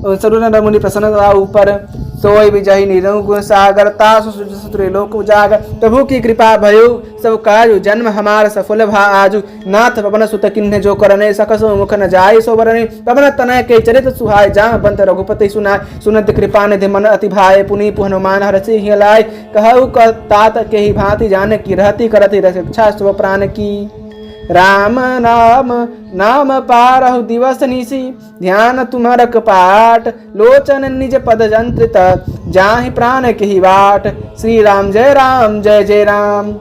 सरुन मुनि प्रसन्न ऊपर सोई विजयी निरंकुश सागर तासु सुत्र लोक उजागर प्रभु की कृपा भयो सब काजु जन्म हमार सफल भा आजु नाथ पवन सुत किन्ह जो करने सकसो मुख न जाय सो बरने पवन तनय के चरित सुहाय जा बंत रघुपति सुनाय सुनत कृपा निधि मन अति भाय पुनि हनुमान हरसि हिलाय कहु तात के ही भांति जान की रहती करती रक्षा स्व प्राण की राम नाम नाम पारहु दिवस निशि ध्यान तुम्हार कपाट लोचन निज पद जंत्रित जाहि प्राण के बाट श्री राम जय जय राम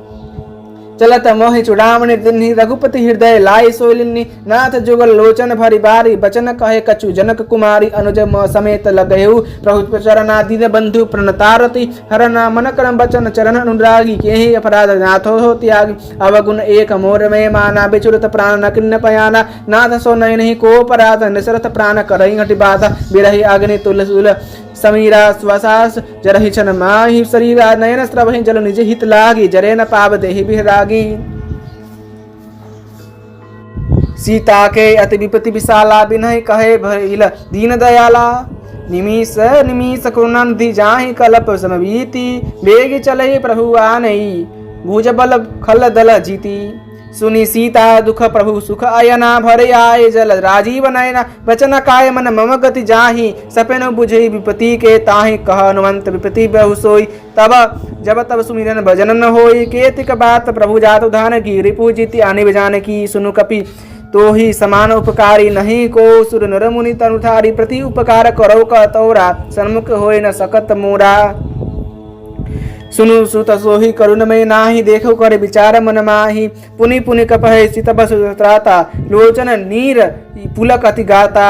चलत मोहि चुड़ामणि दिन्हि रघुपति हृदय लाई सोलिन्नि नाथ जुगल लोचन भरि बारी बचन कहे कछु जनक कुमारी अनुज समेत लगेहु प्रभु चरणादीन बंधु प्रणतारति हरन मन करम बचन चरण अनुरागी केहि अपराध नाथो हो त्यागी अवगुण एक मोर में माना बिचुरत प्राण न किन्न पयाना नाथ सो नहीं को अपराध निसरत प्राण करई हटि बाधा बिरहि अग्नि तुलसुल समीरा स्वसास जरहि छन माहि शरीरा नयन स्रवहि जल निज हित लागी जरे न पाव देहि बिहरागी सीता के अति विपति विशाला बिनहि कहे भइल दीन दयाला निमिष निमिष करुणानिधि जाहि कल्प समवीति बेग चले प्रभु आनई भुज बल खल दल जीती सुनि सीता दुख प्रभु सुख अयना भरे आए जल राजीव नयना वचन काय मन मम गति जाहि सपेन बुझई विपति के ताहि कह हनुमंत विपति बहु सोई तब जब तब सुमिरन भजन न होई केतिक बात प्रभु जातु धान की रिपु जीति आने बजान की सुनु कपि तो ही समान उपकारी नहीं को सुर नर मुनि तनुधारी प्रति उपकार करो का तोरा सन्मुख होय न सकत मोरा सुनु सुत सोही करुण में नाही देखो कर विचार मन माही पुनि पुनि कपहे सित बसुत्राता लोचन नीर पुलक अति गाता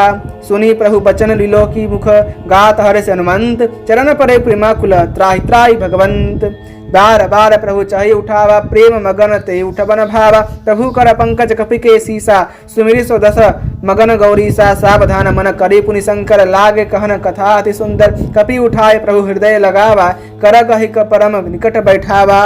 सुनी प्रभु बचन लिलोकी मुख गात हर्ष हनुमंत चरण परे प्रेमा कुल त्राहि त्राहि भगवंत बार बार प्रभु चाहे उठावा प्रेम मगन ते उठबन भावा प्रभु कर पंकज कपि के सीसा सुमिरि सो दस मगन गौरीसा सावधान मन करे पुनि शंकर लागे कहन कथा अति सुंदर कपि उठाए प्रभु हृदय लगावा कर कहि क परम निकट बैठावा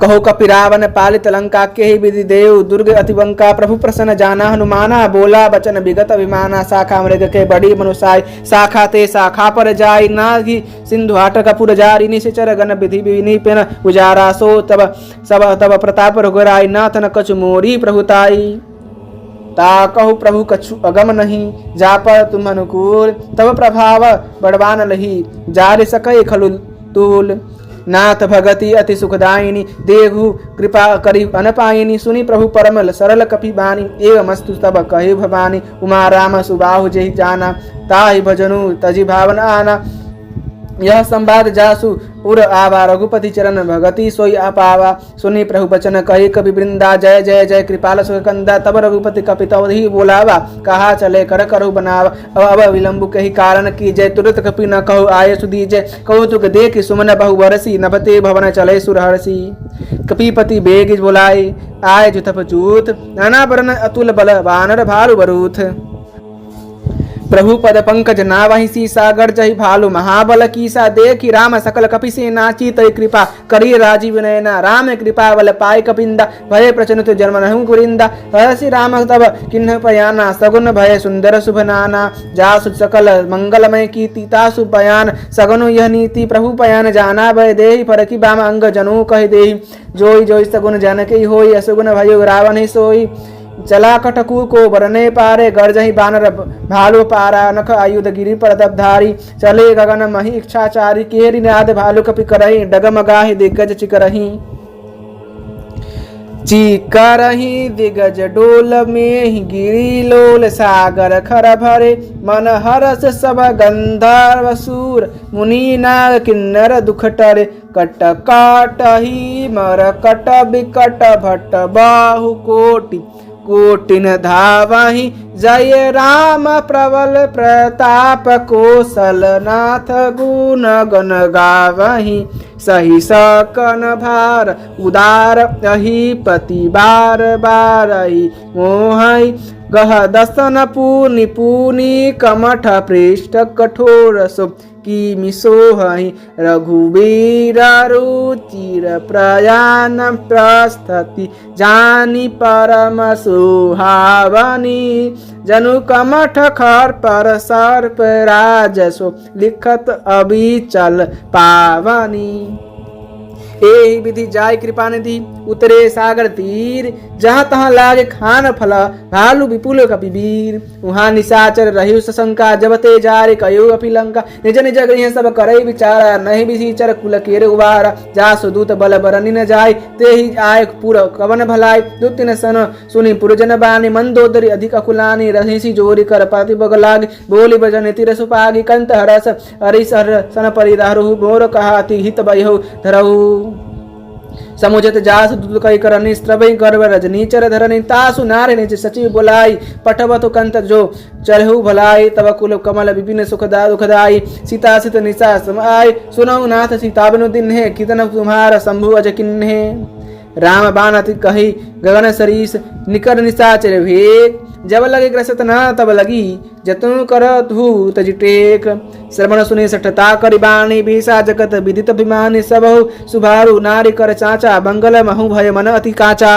कहो कपि रावण पालित लंका के ही विधि देव दुर्ग अतिवंका प्रभु प्रसन्न जाना हनुमाना बोला बचन विगत अभिमाना शाखा मृग के बड़ी मनुषाय शाखा ते शाखा पर जाई नाहि सिंधु हाटक पुर जारी निश्चर गण विधि विनिपिन उजारा सो तब सब तब प्रताप रघुराई नाथ न कछु मोरी प्रभुताई ता कहु प्रभु कछु अगम नहीं, जा पर तुम अनुकूल तब प्रभाव बड़वान लही, जार सकै खलु तूल। नाथ भगति अति सुखदायिनी, देहु कृपा करी अनपायिनी, सुनी प्रभु परम सरल कपि बानी, एवं मस्तु तब कहे भवानी, उमा राम सुबाहु जेहि जाना, ताहि भजनु तजि भावन आना। यह संवाद जासु उर आवा, रघुपति चरण भगति सोई अपावा, सुनी प्रभु बचन कही कवि वृंदा, जय जय जय कृपाल सुख कंदा, तब रघुपति कपितवधि बोलावा, कहा चले कर करु बनावा, अब विलंबु कही कारण की जय, तुरत कपि न कहु आये सुदीजय, कौतुक देख सुमन बहु बरसी, नभते भवन चले सुरहर्षि। कपिपति बेग बोलाए, आय जुतप जूत, नाना बरन अतुल बल, वानर भालु बरूथ। प्रभु पद पंकज नावहि सीसा, गर्जहि भालु महाबल कीसा, देखि राम सकल कपि से नाची, तय कृपा करी राजीव नयना, राम कृपा बल पाय कपिंदा, भय प्रचनुत जन्म नहु गुरिंदा, हरसि राम तब किन्ह पयाना, सगुन भय सुंदर शुभ नाना, जासु सकल मंगलमय कीर्ति, तासु बयान सगुन यह नीति, प्रभु पयान जाना भय देहि, परखि बाम अंग जनु कहि देहि, जोई जोई सगुन जनकि होई, असुगुन भयो रावण ही सोई। चला कटकू को बरने पारे, गर्जहि बानर भालु पारा, नख आयुध गिरि पर दबधारी, चले गगन मही इच्छाचारी, केहरि नाद भालु कपि करहि, डगमगाहि दिग्गज चिकरहि। चिकरहि दिग्गज डोल में गिरी लोल, सागर खर भरे मन हरस सब गंधर्व सूर, मुनि नाग किन्नर दुख टरे, कट काटहि मर कट बिकट भट्ट बाहु कोटि, कोटिन धावहि जय राम प्रबल प्रताप, कौशल नाथ गुण गण गावहि, सही सकन भार उदार अहि पति बार बारहि, मोहि गह दसन पूनि पूनि, कमठ पृष्ठ कठोर सो की मिसोहि, रघुवीर रुचिर प्रयाण प्रस्थति, जानी परम सुहावनी, जनु कमठ खर पर सर्प राजसो, लिखत अबिचल पावनी। एहि विधि जाय कृपा निधि, उतरे सागर तीर, जहाँ तहाँ लागे खान फला, भालु विपुल कपि वीर, वहाँ निशाचर रहि सशंका, जब ते जारे कयो अपि लंका, निज निज गृह सब करई विचारा, नहीं विसीचर कुल केर उबारा, जासु दूत बल बरनि न जाय, तेहि आय पुर कवन भलाई, दुतिन सन सुनि पुरजन बानी, मंदोदरी अधिक अकुलानी, रहिसी जोरी कर पति बग लागी, बोली बजन तिर सुपागी, कंत हरस हरिस हर सन परिदारु, मोर कहा अति हित बयहु धरहु। समुझत जास दूत कई करनि, स्त्रवै गर्भ रजनीचर धरनि, तासु नारि निज सचिव बोलाई, पठवतु कंत जो चरहु भलाई, तब कुल कमल विपिन सुखदा दुखदाई, सीता सित निशा समाय, सुनौ नाथ सीता बिनु दिन्हे, कितन तुम्हारा शंभु अज किन्हे। राम बाण अति कही गगन सरीस, निकर निशाचर भेक, जब लगे ग्रसत न तब लगी, जतनु करत हु तजि टेक, श्रवण सुनि सठता करि बाणी, बीसा जगत विदित अभिमानी, सबहु सुभारु नारी कर चाचा, मंगल महु भय मन अति काचा।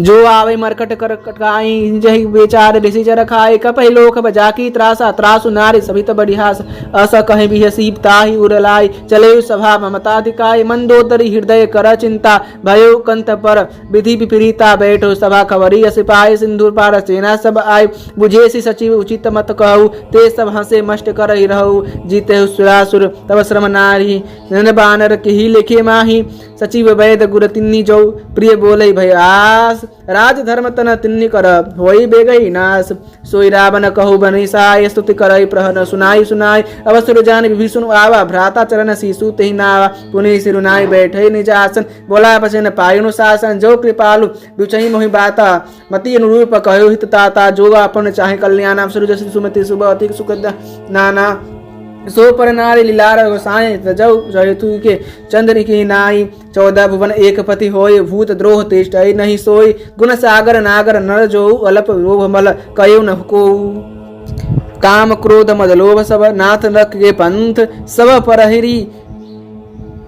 जो आवे मरकट कर कटकाई, जहि बेचार ऋषि जर खाए, कपहि लोक बजाकी त्रासा, त्रासु नारी सभित बड़िहास, अस कहि बिहसी ताहि उरलाई, चले सभा ममता दिखाई, मंदोदरी हृदय कर चिंता, भयो कंत पर विधि विपरीता, बैठो सभा खबरी सिपाही, सिंदूर पार सेना सब आय, बुझेसी सचिव उचित मत कहु, ते सब हंसे मष्ट कर रहु, जीते सुरासुर तब श्रम नारी, नन बानर केहि लिखे माही, सचिव वैद गुर तिन्नी जो, प्रिय बोले भय आस, राज धर्म तन तिन्नी कर, होई बेगई नाश, सोई रावण कहु बनिसाय, स्तुति करई प्रहन सुनाई सुनाई, अवसर जान विभीषण आवा, भ्राता चरण सीसु तेहि नावा, पुनि सिरुनाई बैठे निज आसन, बोला बचन पायुनु शासन, जो कृपालु बिचहि मोहि बाता, मति अनुरूप कहो हित ताता, जो अपन चाहे कल्याण, सूर्य सुमति शुभ अति सुख नाना, सो पर नारी लीलार गोसाई, तजौ जयतु के चंद्र की नाई, 14 भुवन एक पति होय, भूत द्रोह तेष्ट नहीं सोई, गुण सागर नागर नर जो, अल्प लोभ मल कयो न को, काम क्रोध मद लोभ सब, नाथ नक के पंथ सब परहिरी,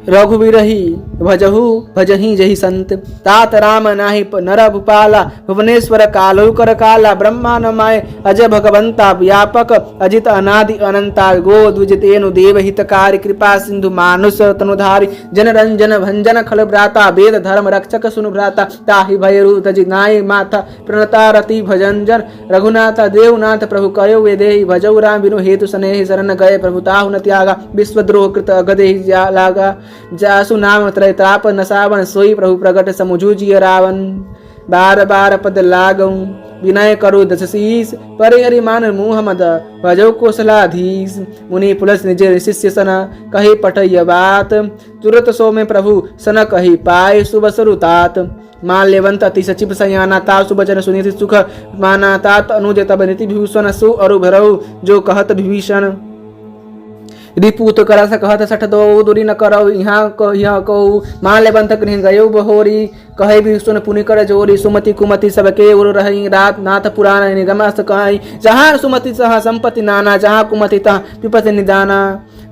रघुवीरहि भजहु भजहि जहि संत। तात राम नाहि नर भूपाला, भुवनेश्वर कालौ कर काला। ब्रह्मांडमय अजय भगवंता, व्यापक अजित अनादि अनंता। गो द्विजतेनु देव हितकारी, कृपा सिंधु मानुष तनुधारी। जन रंजन भंजन खल भ्राता, वेद धर्म रक्षक सुनु भ्राता। ताहि भयरु तजि नाहि माथा, प्रणता रति भजन जन। रघुनाथ देवनाथ प्रभु कयो वेदेहि, भजौ राम बिनु हेतु स्नेहि। शरण गए प्रभु ताहु न त्यागा, विश्वद्रोह कृत अगदेहि लागा। जासु नाम त्रैताप नसावन, सोई प्रभु प्रगट समुझुजिय रावण। बार बार पद लागऊ विनय करो दस शीस, परिहरि मान मुह मद भजौ कौशलाधीश। मुनि पुलस निज शिष्य सन, कही पठय बात। तुरत सो में प्रभु सन कही पाए, सुबसरु तात। मान लेवंत अति सचिव सयाना, तात सुबचन सुनीति सुख माना। तात अनुज तब नीति विभूषण, सु अरु भरऊ जो कहत विभीषण। रिपुत करस कहत सठ दो, दूरी न करौ यहाँ कहू। मान लेवंत गृह गयो बहोरी, कहे भी सुन पुनि कर जोरी। सुमति कुमति सबके उर रही, रात नाथ पुराण निगम अस कहाई। जहाँ सुमति तहाँ संपत्ति नाना, जहाँ कुमति तहाँ विपति निदाना।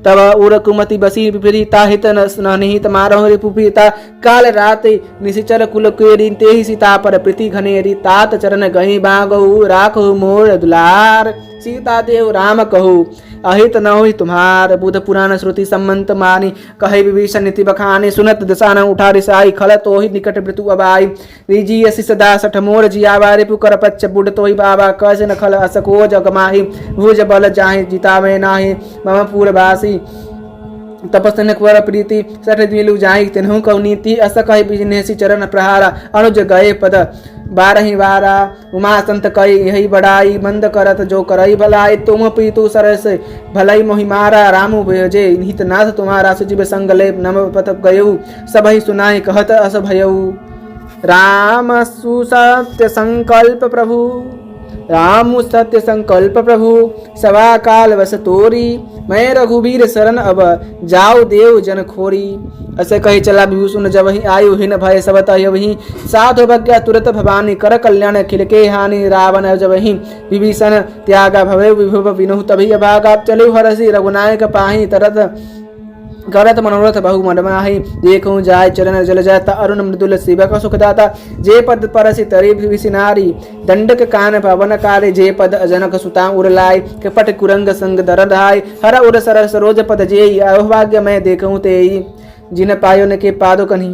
तब उर कुमति बसी विपरीता, हित न निहित मारहु रिपुपीता। काल रात निशिचर कुल केरी, तेहि सीता पर प्रीति घनेरी। तात चरण गही बागहु, राखहु मोर दुलार। सीता देव राम कहू, अहित न होई तुम्हार। बुध पुराण श्रुति सम्मत मानी, कहे विभीषण नीति बखानी। सुनत दशान उठा रिसाई, खल तोहि निकट मृत्यु अबाई। रिजी असि सदा सठ मोर जियावा, रिपु कर पच्च बुढ़ तोहि बाबा। कस न खल असको जगमाही, भुज बल जाहि जितावे नाही। मम पूरवासी तपस्न क्वर प्रीति, सठ दिलु जाहि तिन्हु कौ नीति। अस कहि बिजनेसी चरण प्रहारा, अनुज गए पद बारहि वारा। उमा संत कई यही बड़ाई, मंद करत जो करई भलाई। तुम पीतु सरस भलई मोहि मारा, रामु भजे निहित नाथ तुम्हारा। सुजीव संग ले नम पत गयऊ, सबहि सुनाई कहत अस भयऊ। राम सुसत्य संकल्प प्रभु, राम सत्य संकल्प प्रभु। सवा काल वस तोरी, मैं रघुबीर शरण अब जाओ देव जन खोरी। असे कही चला विभूषण जब ही आयु, हिन भय सब तहि। साधु भज्ञा तुरत भवानी, कर कल्याण खिल के हानि। रावण जब ही विभीषण त्यागा, भवे विभुव विनुह तभी अभागा। चले हरसी रघुनायक पाही, तरत करत मनोरथ बहु मनमाही। देखूं जाय चरण जल जाता, अरुण मृदुल सेवक सुखदाता। जे पद परसि तरे विसिनारी, दंडक कान पवन काले। जे पद अजनक सुता उरलाय, कपट कुरंग संग दर धाय। हर उर सर सरोज पद जेई, अभाग्य मैं देखूं तेई। जिन पायो न के पादो कन्ही,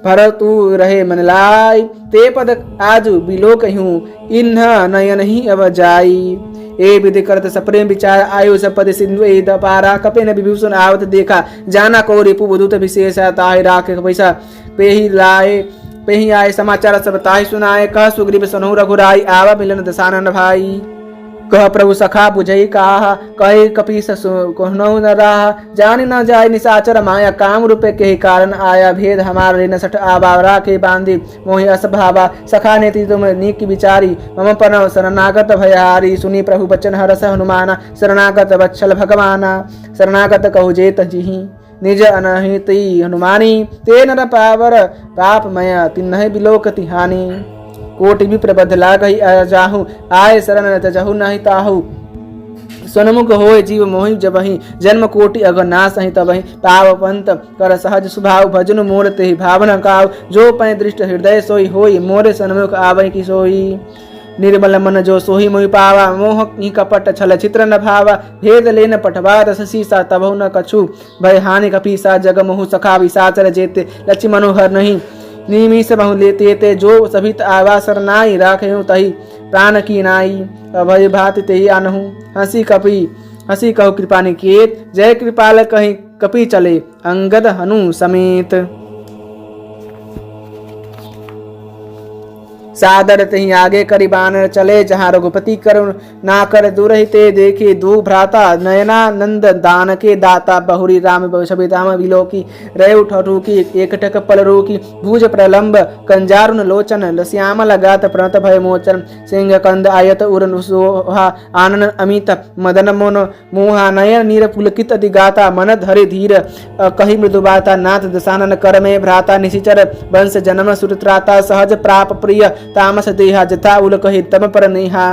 भर तू रहे मन लाई। ते पद आजु बिलो कहूँ, इन्ह नयन ही अब जाई। ए विधि करत सप्रेम विचार, आयु सपद सिंधु ए दपारा। कपे न विभूषण आवत देखा, जाना को रिपु बुधुत विशेष। ताहि राख पैसा पेही लाए, पेही आए समाचार सब ताहि सुनाए। कह सुग्रीव सनहु रघुराई, आवा मिलन दशानन भाई। कह प्रभु सखा बुझई काहा, कहे कपीस कहनहु न राहा। जानि न जाय निशाचर माया, काम रूपे के कारण आया। भेद हमार रे न सठ आबावरा के बांधी, मोहि अस भावा। सखा नेति तुम नीक विचारी, मम पन शरणागत भयहारी। सुनी प्रभु बचन हरस हनुमाना, शरणागत वत्सल भगवाना। शरणागत कहु जेत जिहि, निज अनहिति हनुमानी। ते नर पावर पाप मय, तिन्ह बिलोकति हानि। कोटि विप्र बध लागहि जाहु, आय शरण तजहु नहीं ताहु। सन्मुख होय जीव मोहि जबहि, जन्म कोटि अगर नासहि तबहि। पाव पंत कर सहज स्वभाव, भजन मोर तेहि भावना काव। जो पै दृष्ट हृदय सोई होई, मोरे सन्मुख आवहि कि सोई। निर्मल मन जो सोही मोहि पावा, मोह ही कपट छल चित्र न भावा। भेद लेन पठवा दस सीसा, तबहु न कछु भय हानि। कपीसा जग मोहु सखा विसाचर जेते, लक्ष्य मनोहर नहीं। निमिष बहु लेते ते, जो सभित आवा सरनाई। राखे तही प्राण की नाई, अभय भाति तेहि आनहु। हंसी कहु कृपा निकेत, जय कृपाल कहीं कपि चले। अंगद हनु समेत, सादर तही आगे करी बानर चले। जहाँ रघुपति करुण ना कर दूर ही, ते देखे दो भ्राता। नयना नंद दान के दाता, बहुरी राम छवि राम विलोकी। रय उठू की एक टक पल रोकी, भुज प्रलंब कंजारुन लोचन। श्यामल गात प्रणत भय मोचन, सिंह कंद आयत उर सोहा। आनन अमित मदन मोन मोहा, नयन नीर पुलकित अधिगाता। मन धरे धीर कही मृदु बाता, नाथ दशानन कर में भ्राता। निशिचर वंश जन्म सुरत्राता, सहज प्राप प्रिय तामस देहा। जथा उल कही तम पर नेहा,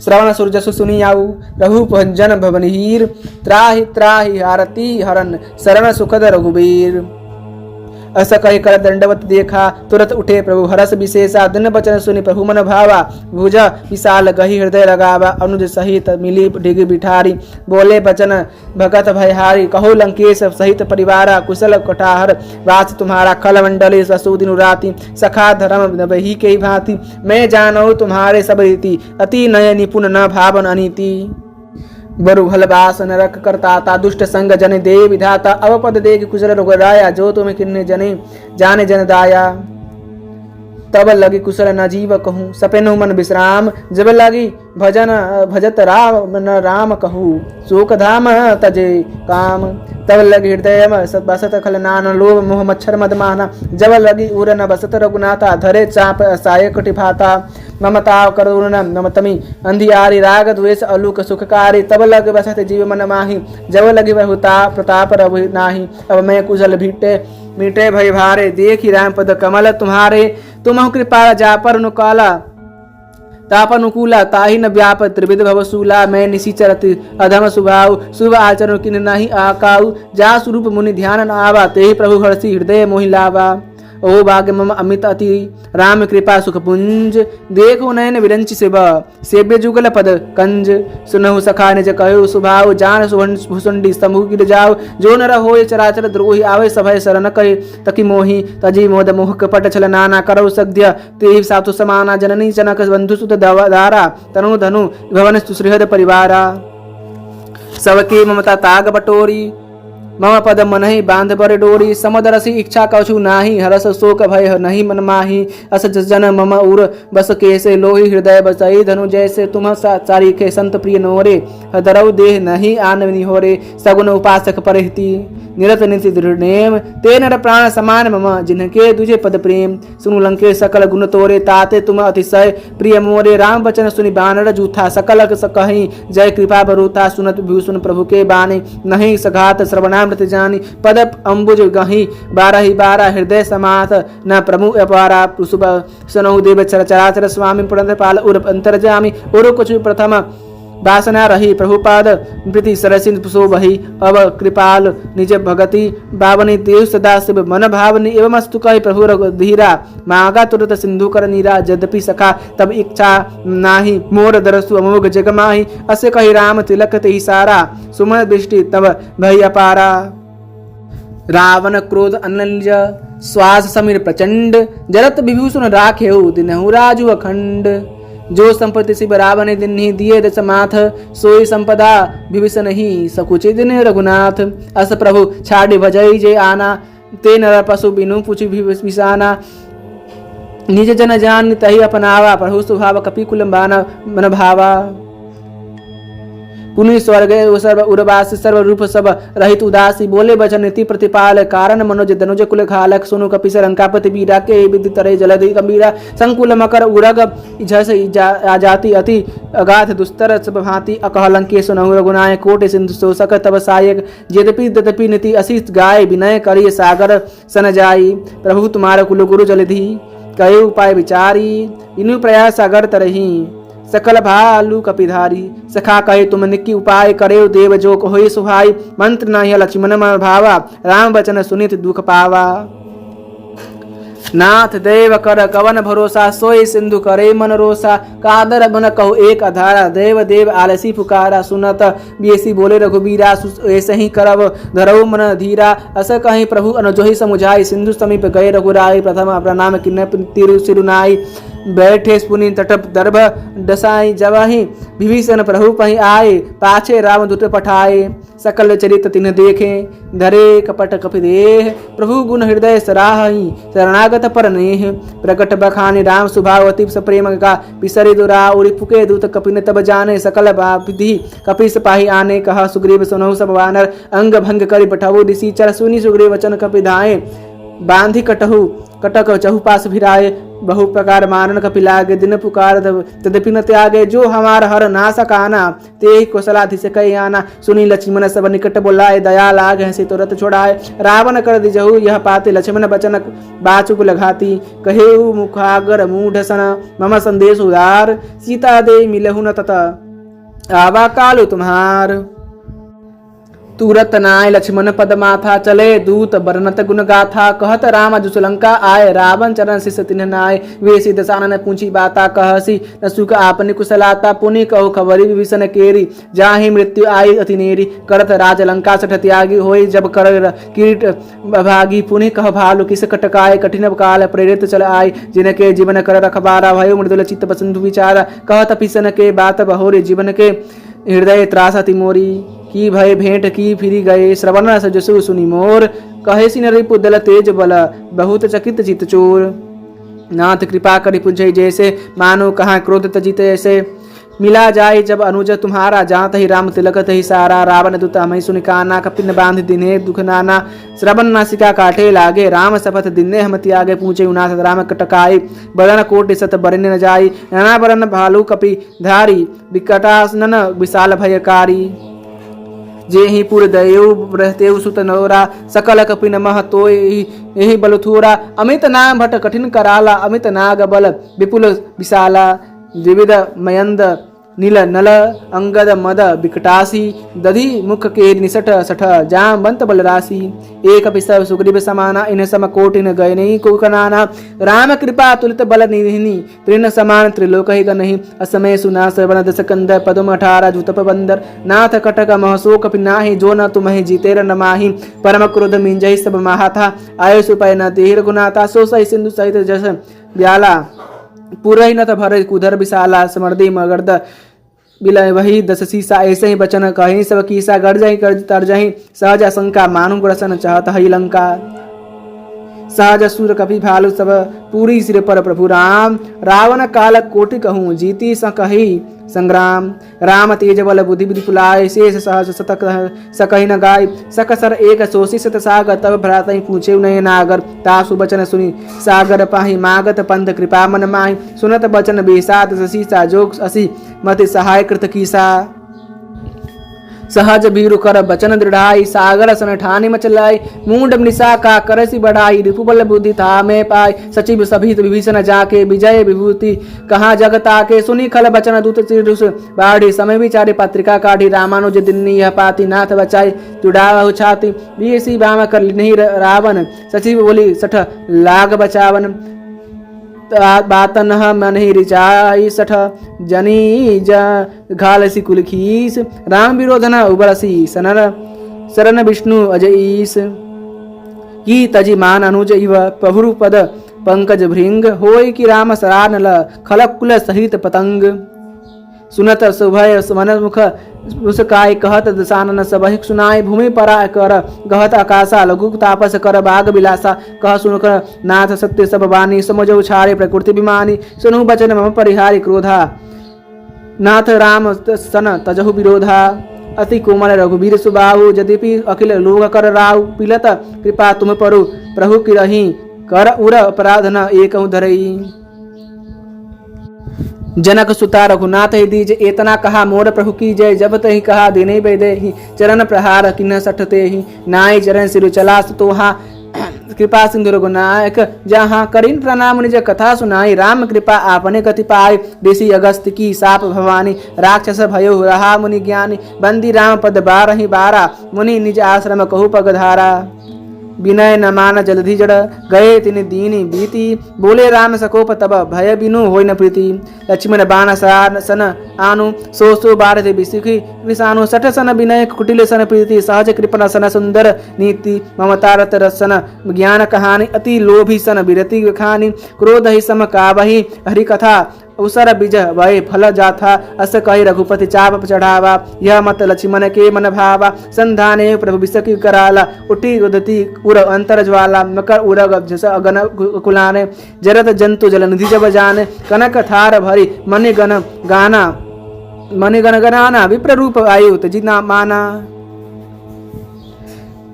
श्रवण सूर्यसु सुनियाऊ रघुपंजन भवनहीर त्राहि त्राहि आरती हरन शरण सुखद रघुबीर। अस कहि कर दंडवत देखा तुरत उठे प्रभु हरस विशेषा दिन बचन सुनि प्रभु मन भावा भुजा विशाल गही हृदय लगावा अनुज सहित मिली डिग बिठारी बोले बचन भगत भयहारी कहो लंकेश सहित परिवारा कुशल कटाहर वास तुम्हारा खल मंडली ससु दिन राति सखा धर्म बही के भांति मैं जानो तुम्हारे सब रीति अति नय निपुण न भावन अनीति बरु भलबास नरक करताता दुष्ट संग जन दे विधाता अवपद देख कुशल रघुराया जो तुम्हें किन्ने जने जाने जन दाया तब लगी कुशल न जीव कहूँ सपेनु मन विश्राम जब लगी भजन भजत राम न राम कहूँ शोक धाम तजे काम तब लगी हृदय बसत खल नान लोभ मोह मच्छर मदमाना जब लगी उर न बसत रघुनाथा धरे चाप साय कटिभाता ममता करुण ममतमी अंधियारी राग द्वेष अलूक सुखकारी तब लग बसत जीव मन माही जब लगी बहुता प्रताप रघु नाही अब मैं कुशल भीटे मीटे भय भारे देखी राम पद कमल तुम्हारे तुम कृपा जा पर अनुकाला तापनुकूला ताहि न व्याप त्रिविध भवसूला मैं निशिचरत अधम स्वभाव शुभ आचरण किन नहीं आकाऊ जा स्वरूप मुनि ध्यान न आवा ते प्रभु हर्षि हृदय मोहि लावा ओ भाग्य मम अमित अति राम कृपा सुख पुंज देखो नयन विरंच शिव सेव्य जुगल पद कंज सुनहु सखा निज कहो सुभाव जान भुसुंडी समूह गिर जाओ जो नर होय चराचर द्रोही आवे सभय शरण कहे तकी मोहि तजी मोद मोह कपट छल नाना करो सद्य ते सातु समाना जननी जनक बंधु सुत दारा तनु धनु भवन सुश्रीहद परिवारा सबके ममता ताग बटोरी मम पद मनहि बांध बर डोरी समदरसी इच्छा कछु नाही हरस शोक भय नहीं मन माही अस जन मम उर बस केसे लोही हृदय बसई धनु जैसे तुम चारिखे संत प्रिय नोरे दरऊ देह नहीं आनवनी होरे सगुन उपासक परहिति निरत नीति दृढ़नेम ते नर प्राण समान मम जिनके तुझे पद प्रेम सुनु लंके सकल गुण तोरे ताते तुम अतिशय प्रिय मोरे राम वचन सुनि बानर जूथा सकल कहीं जय कृपा बरूथा सुनत भूषण प्रभु के बानी नहीं सघात श्रवणामृत जानी पद अम्बुज गही बारह हृदय समाथ न प्रभु अपारा सुब सनहु देव चराचर स्वामी पुरंदर पाल उर अंतर्जामी उर कुछ प्रथम वासना रही प्रभुपाद प्रीति सरसिन पुसो बही अब कृपाल निज भगति बावनी देव सदा शिव मन भावनी एवं अस्तु कही प्रभु रघुधीरा मागा तुरत सिंधु कर नीरा यद्यपि सखा तब इच्छा नाही मोर दरसु अमोघ जगमाही असे कही राम तिलक ते सारा सुमन दृष्टि तब भय अपारा रावण क्रोध अनंज श्वास समीर प्रचंड जरत विभूषण राखेऊ दिनहु राजु अखंड जो संपत्ति शिव रावण दिन ही दिए दस माथ सोई संपदा विभीषण ही सकुचि दिन रघुनाथ अस प्रभु छाड़ी भजई जे आना ते नर पशु बिनु पूछी विषाना निज जन जान तही अपनावा प्रभु स्वभाव कपि कुलम्बाना मन भावा पुनि स्वर्ग सर्व उर्वासी सर्व रूप सब रहित उदासी बोले वचन नीति प्रतिपाल कारण मनोज धनुज कुल खालक सोनु कपिसर अंकापति बीरा के विधि तरह जलधि गंभीरा संकुल मकर उरग झस आजाति अति अगाध दुस्तर सब भांति अकहलंके सुनहु रघुनाय कोट सिंधु शोषक तब सायक यद्यपि तदपि नीति अशिष गाय विनय करिय सागर सन जाई प्रभु तुम्हारा कुल गुरु जलधि कई उपाय विचारी इनु प्रयास सागर तरही सकल भालू कपिधारी सखा कहे तुम निकी उपाय करे देव जो होय सुहाई मंत्र नहीं लक्ष्मण भावा राम वचन सुनित दुख पावा नाथ देव कर कवन भरोसा सोई सिंधु करे मन रोसा कादर बन कहो एक अधारा देव देव आलसी पुकारा सुनत बेसी बोले रघुबीरा ऐसे ही करब धरऊ मन धीरा अस कहीं प्रभु अनुजोहि समुझाई सिंधु समीप गए रघुराई प्रथम प्रणाम किन्न तिरु सिरुनाई बैठे पुनि तटप दर्भ डसाई जवाही विभीषण प्रभु पही आए पाछे राम दूत पठाए सकल चरित तिन्ह देखे धरे कपट कपि देह प्रभु गुण हृदय सराही शरणागत पर नेह प्रकट बखानी राम सुभावती सप्रेम का पिसरी दुरा उरी पुके दूत कपिन तब जाने सकल विधि कपि सपाही आने कहा सुग्रीव सुनहु सब वानर अंग भंग करि पठऊ दिसी चर सुनी सुग्रीव वचन कपि धाये बांधी कटहु कटक चहुपास भिराए बहु प्रकार मारन कपिलागे दिन पुकार तदपि न त्यागे जो हमार हर ना सकाना ते ही कौशलाधि से कही आना सुनी लक्ष्मण सब निकट बोलाए दया लाग हंसी तो रथ छोड़ाए रावण कर दिजहु यह पाते लक्ष्मण बचन बाचुक लगाती कहेऊ मुखागर मूढ़ सन मम संदेश उदार सीता दे मिलहु न तत आवा कालु तुम्हार तुरत नाय लक्ष्मण पद माथा चले दूत बरनत गुण गाथा कहत राम जुसलंका आय रावण चरण शिष तिन्ह नाय वे सिद्ध सानन पूछी बाता कहसी न सुख आपने कुशलाता पुनि कहु खबरी विभीषण केरी जाहि मृत्यु आई अति नेरी करत राज लंका सठ त्यागी होई जब कर किरीट भागी पुनि कह भालु किस कटकाय कठिन काल प्रेरित चल आय जिनके जीवन कर रखबारा भयो मृदुल चित्त बसंधु विचारा कहत पिसन के बात बहोरे जीवन के हृदय त्रासा तिमोरी की भय भेंट की फिरी गए श्रवण सजसु सुनि मोर कहे सिन रिपु दल तेज बल बहुत चकित चित चोर नाथ कृपा करि पुजै जैसे मानो कहाँ क्रोध तजित ऐसे मिला जाए जब अनुज तुम्हारा जात ही राम तिलकत ही सारा रावण दूत हमें सुनि काना कपिन बांध दिने दुख नाना श्रवण नासिका काटे लागे राम शपथ दिने हम त्यागे पूछे उनाथ राम कटकाई बदन कोटि सत बरन न जाई नाना बरन भालू कपि धारी विकटासनन विशाल भयकारी जे ही पुर दयु रहते सुत नोरा सकल कपिन मह तो यही बल थोरा अमित नाम भट कठिन कराला अमित नाग बल विपुल विशाला द्विविध मयंद नील नल अंगद मद विकटासी दधि मुख के निसठ सठ जाम बंत बल राशि एक पिसव सुग्रीव समाना इन सम कोटिन गय नहीं को कनाना राम कृपा तुलित बल निधिनी तृण समान त्रिलोक ही नहीं असमय सुना श्रवण दस कंद पदम 18 जुतप बंदर नाथ कटक महसो कपि नाही जो न तुम्हें जीतेर न माही परम क्रोध मिंजहि सब महाथा आयो सुपय न देहिर गुनाता सो सही सिंधु सहित जस ब्याला पुरहि नत भर कुधर विशाला समर्दी मगर्द बिलय वही दस सीसा ऐसे ही बचन कहीं सब कीसा गढ़ जाही कर तर जाही सहज आशंका मानु ग्रसन चाहत हई लंका सहज सुर कपि भालु सब पूरी सिर पर प्रभु राम रावण काल कोटि कहूँ जीती स कही संग्राम राम तेज बल बुद्धि विधि पुलाय शेष सहज शतक सकहि न गाय सकसर एक सोसी सत सागर तब भ्रात पूछे नय नागर तासु बचन सुनी सागर पाही मागत पंथ कृपा मन माही सुनत बचन बेसात सीसा जोग असी मति सहाय कृत कीसा सहज भीरु कर बचन दृढ़ाई सागर सन ठानी मचलाई मूंड निशा का करसी बढ़ाई रिपुबल बुद्धि था में पाई सचिव सभी विभीषण जाके विजय विभूति कहाँ जगता के सुनी खल बचन दूत चिरुष बाढ़ी समय विचारे पत्रिका काढ़ी रामानुज दिन्नी यह पाती नाथ बचाई तुड़ाहु छाती बीसी बाम कर नहीं रावण सचिव बोली सठ लाग बचावन बातन मन ही रिचाई सठ जनी घालसी कुलखीस राम विरोधन उबरसी सनर शरण विष्णु अजईस की तजी मान अनुज इव प्रभुरु पद पंकज भृंग होय कि राम सरानल खलक कुल सहित पतंग सुनत सुभय मन मुख उसकाय कहत दसानन सबहि सुनाय भूमि परा कर गहत आकाशा लघु तापस कर बाग बिलासा कह सुनक नाथ सत्य सब वाणी समझो छाड़े प्रकृति विमानी सुनु बचन मम परिहारी क्रोधा नाथ राम सन तजहु विरोधा अति कोमल रघुवीर सुबाहु यद्यपि अखिल लोक कर राहु पिलत कृपा तुम परु प्रभु की रही कर उर अपराध न एक धरई जनक सुता रघुनाथ ही दीज एतना कहा मोर प्रभु की जय जब तही कहा देने बेदे ही चरण प्रहार किन्ह सठते ही नाय चरण सिरु चला तोहा कृपा सिंधु रघुनायक जहाँ करीन प्रणाम निज कथा सुनाई राम कृपा आपने कति पाए ऋषि अगस्त की साप भवानी राक्षस भयो रहा मुनि ज्ञानी बंदी राम पद बारहि बारा मुनि निज आश्रम कहु पगधारा विनय न मान जलधि जड़ गए तिन दीनी बीती बोले राम सकोप तब भय बिनु होय न प्रीति लक्ष्मण बाण सन आनु सो बारथ विसुखी विषाणु सठ सन विनय कुटिल सन प्रीति सहज कृपण सन सुंदर नीति ममता रत रसन ज्ञान कहानी अति लोभी सन विरति खानी क्रोध ही सम कावहि हरि कथा उसर बीज वह फल जाथा अस कही रघुपति चाप चढ़ावा यह मत लक्ष्मण के मन भावा संधाने प्रभु विसकी कराला उठी उदती उर अंतर ज्वाला मकर उरग जस अगन कुलाने जरत जंतु जल निधि जब जाने कनक थार भरी मन गन गनाना विप्र रूप आयु तजिना माना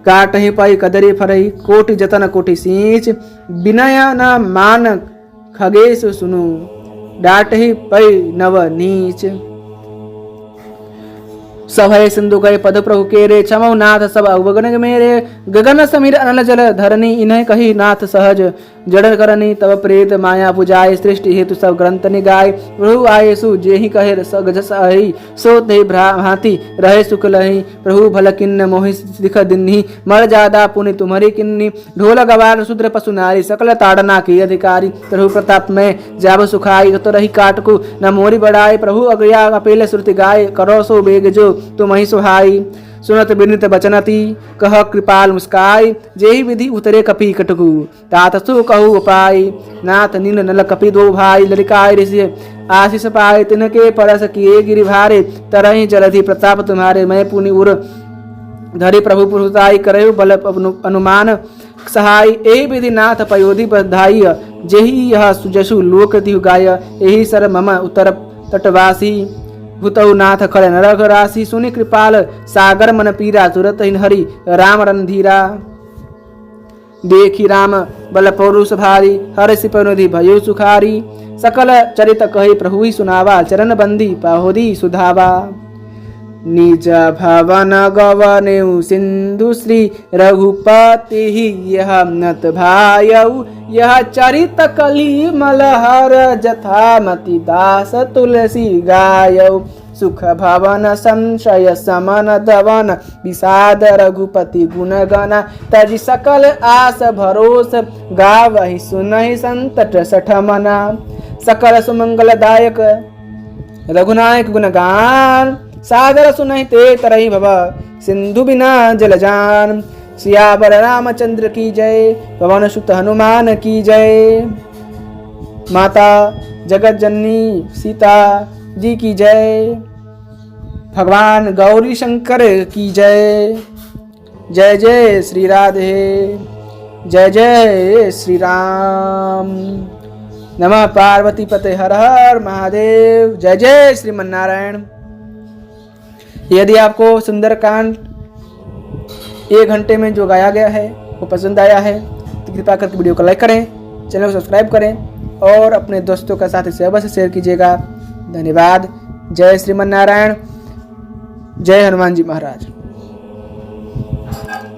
काटहि पाई कदरी फरई कोटि जतन कोटि सींच विनय न मान खगेश सुनु, डांटहि पै नव नीच। सभय सिंधु गए पद प्रभु केरे, क्षमौ नाथ सब अवगन मेरे। गगन समीर अनल जल धरनी, इन्हें कही नाथ सहज जड़ करनी। तब प्रेत माया पुजाय, सृष्टि हेतु सब ग्रंथ निगाय। प्रभु आये सु जेहि कहे सगजस अहि, सो ते भांति रहे सुख लहि। प्रभु भल किन्न मोहि दिख दिन्हि, मर जादा पुनि तुम्हारी किन्नी। ढोल गवार शूद्र पशु नारी, सकल ताड़ना की अधिकारी। प्रभु प्रताप में जाब सुखाई, तो रही काटकु न मोरी बढ़ाई। प्रभु अगया अपेल श्रुति गाय, करो सो बेग जो तुम ही सुहाई। सुनत बिनित बचनती, कह कृपाल मुस्काई। जेहि विधि उतरे कपि कटकु, तात सु कहु उपाय। नाथ नील नल कपि दो भाई, ललिकाय ऋषि आशीष पाए। तिनके परस किए गिरि भारे, तरहि जलधि प्रताप तुम्हारे। मैं पुनि उर धरि प्रभु पुरुषाई, करहु बल अनुमान सहाय। एहि विधि नाथ पयोधि बधाई, जेहि यह सुजसु लोक दिहु गाय। एहि सर मम उत्तर तटवासी, भूतौ नाथ खड़े नरक राशि। सुनि कृपाल सागर मन पीरा, तुरत हरि राम रणधीरा। देखी राम बल पौरुष भारी, हर सिपनुधि भयो सुखारी। सकल चरित कहे प्रभु ही सुनावा, चरण बंदी पाहोदी सुधावा। निज भवन गवनेउ सिंधु, श्री रघुपति यह नत भायऊ। यह चरित कली मलहर, जथामति दास तुलसी गायऊ। सुख भवन संशय समन दवन, विषाद रघुपति गुण गना। तजि सकल आस भरोस, गावहि सुनहि संतट सठमना। सकल सुमंगलदायक रघुनायक गुणगान, सादर सुनहि ते तरहि भव सिंधु बिना जल जान। सियावर रामचंद्र की जय, पवन सुत हनुमान की जय। माता जगत जननी सीता जी की जय। भगवान गौरी शंकर की जय। जय जय श्री राधे, जय जय श्री राम। नमः पार्वती पते, हर हर महादेव। जय जय श्रीमन्नारायण। यदि आपको सुंदरकांड 1 घंटे में जो गाया गया है वो पसंद आया है तो कृपया करके वीडियो को लाइक करें, चैनल को सब्सक्राइब करें और अपने दोस्तों के साथ इसे अवश्य शेयर कीजिएगा। धन्यवाद। जय श्रीमन्नारायण, जय हनुमान जी महाराज।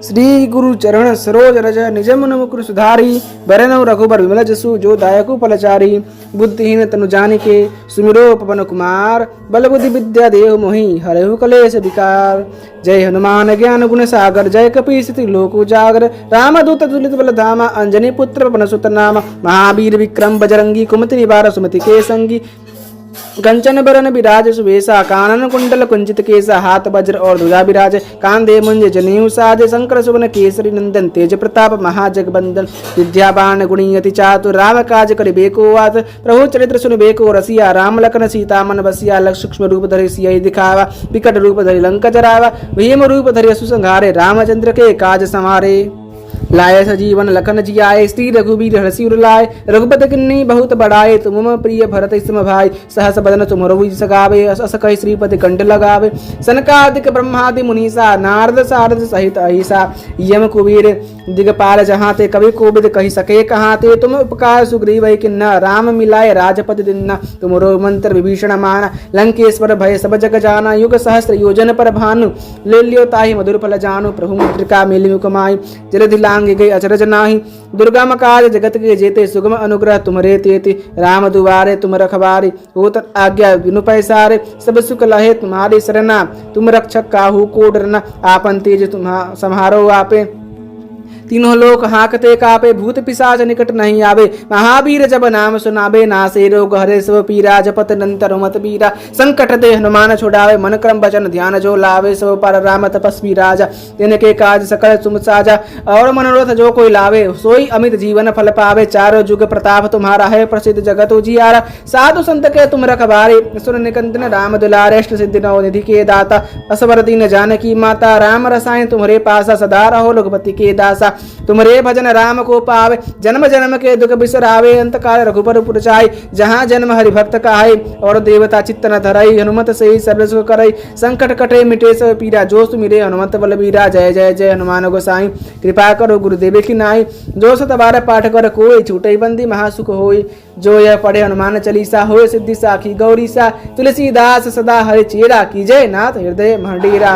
श्री गुरु चरण सरोज रज, निज मन मुकुर सुधारी। बरनउँ रघुबर विमल जसु, जो दायकु फलचारी। बुद्धिहीन तनु जानिके, सुमिरो पवन कुमार। बल बुद्धि विद्या देहु मोहि, हरहु कलेश विकार। जय हनुमान ज्ञान गुण सागर, जय कपीस लोक उजागर। रामदूत तुलित बल धामा, अंजनी पुत्र पवन सुत नामा। महावीर विक्रम बजरंगी, कुमति निवार सुमति के संगी। कंचन बरन विराज सुवेशा, कानन कुंडल कुंचित केसा। हाथ वज्र और ध्वजा विराज, कांधे मुंज जनेऊ साज। शंकर सुवन केसरी नंदन, तेज प्रताप महाजगबंदन। विद्यावान गुणी अति चातुर, राम काज करिबेको आत। प्रभु चरित्र सुनिबेको रसिया, राम लखन सीता मन बसिया। लख सूक्ष्म रूप धरि सियहि दिखावा, विकट रूप धरि लंक जरावा। भीम रूप धरि असुर संहारे, रामचंद्र के काज संवारे। लाए सजीवन लखन जियाए, श्री रघुबीर हरषि उर लाए। रघुपति किन्नी बहुत बड़ाए, तुम प्रिय भरत सम भाई। सहस बदन तुमरो सगावे, अस कहि श्रीपति कंठ लगावे। सनकादिक ब्रह्मादि मुनीसा, नारद सारद सहित अहिसा। यम कुबीर दिगपाल जहाँ ते, कवि कोविद कहि सके कहाँ ते। तुम उपकार सुग्रीव किन्ना, राम मिलाए राजपति दिन्ना। तुमरो मंत्र विभीषण माना, लंकेश्वर भय सब जग जाना। युग सहस्र योजन पर भानु, ले लियो ताहि मधुर फल जानु। प्रभु मुद्रिका मिलि मुकमाई, जलधि लांघि गई अचरज नाही। दुर्गम काज जगत के जेते, सुगम अनुग्रह तुम्हारे तेते। राम दुआरे तुम रखवारे, होत आज्ञा बिनु पैसारे। सब सुख लहे तुम्हारी शरणा, तुम रक्षक काहू को डरना। आपन तेज तुम सम्हारो आपे, तीनों लोक हाँकते कापे। भूत पिशाच निकट नहीं आवे, महावीर जब नाम सुनावे। नासे रोग हरे सब पीरा, जपत निरंतर मत बीरा। संकट ते हनुमान छुड़ावे, मन क्रम वचन ध्यान जो लावे। सब पर राम तपस्वी राजा, तिनके काज सकल तुम साजा। और मनोरथ जो कोई लावे, सोई अमित जीवन फल पावे। चारों जुग प्रताप तुम्हारा है, प्रसिद्ध जगत उजियारा। साधु संत के तुम रखवारे, सुन निकंदन राम दुलारे। अष्ट सिद्धि नौ निधि के दाता, असवर दीन जानकी माता। राम रसायन तुम्हारे पासा, सदा रहो रघुपति के दासा। तुमरे भजन राम को पावे, जन्म जन्म के दुख बिसरावे, अंत काल रघुबर पुर जाय। जहाँ जन्म हरि भक्त कहाय, और देवता चित्त न धरई। हनुमत से ही सर्व सुख करई, संकट कटे मिटे सब पीरा। जो सुमिरे हनुमत बलबीरा, जय जय जय हनुमान गोसाई। कृपा करो गुरुदेव की नाई, जो सत बार पाठ कर कोई। छूटई बंदी महासुख होई, जो यह पढ़े हनुमान चालीसा। होय सिद्धि साखी गौरी सा, तुलसीदास सदा हरि चेरा। की जय नाथ हृदय महडेरा।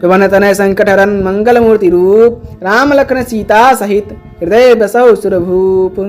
पवन तनय संकट हरन मंगल मूर्ति रूप, राम लखन सीता सहित हृदय बसौ सुरभूप।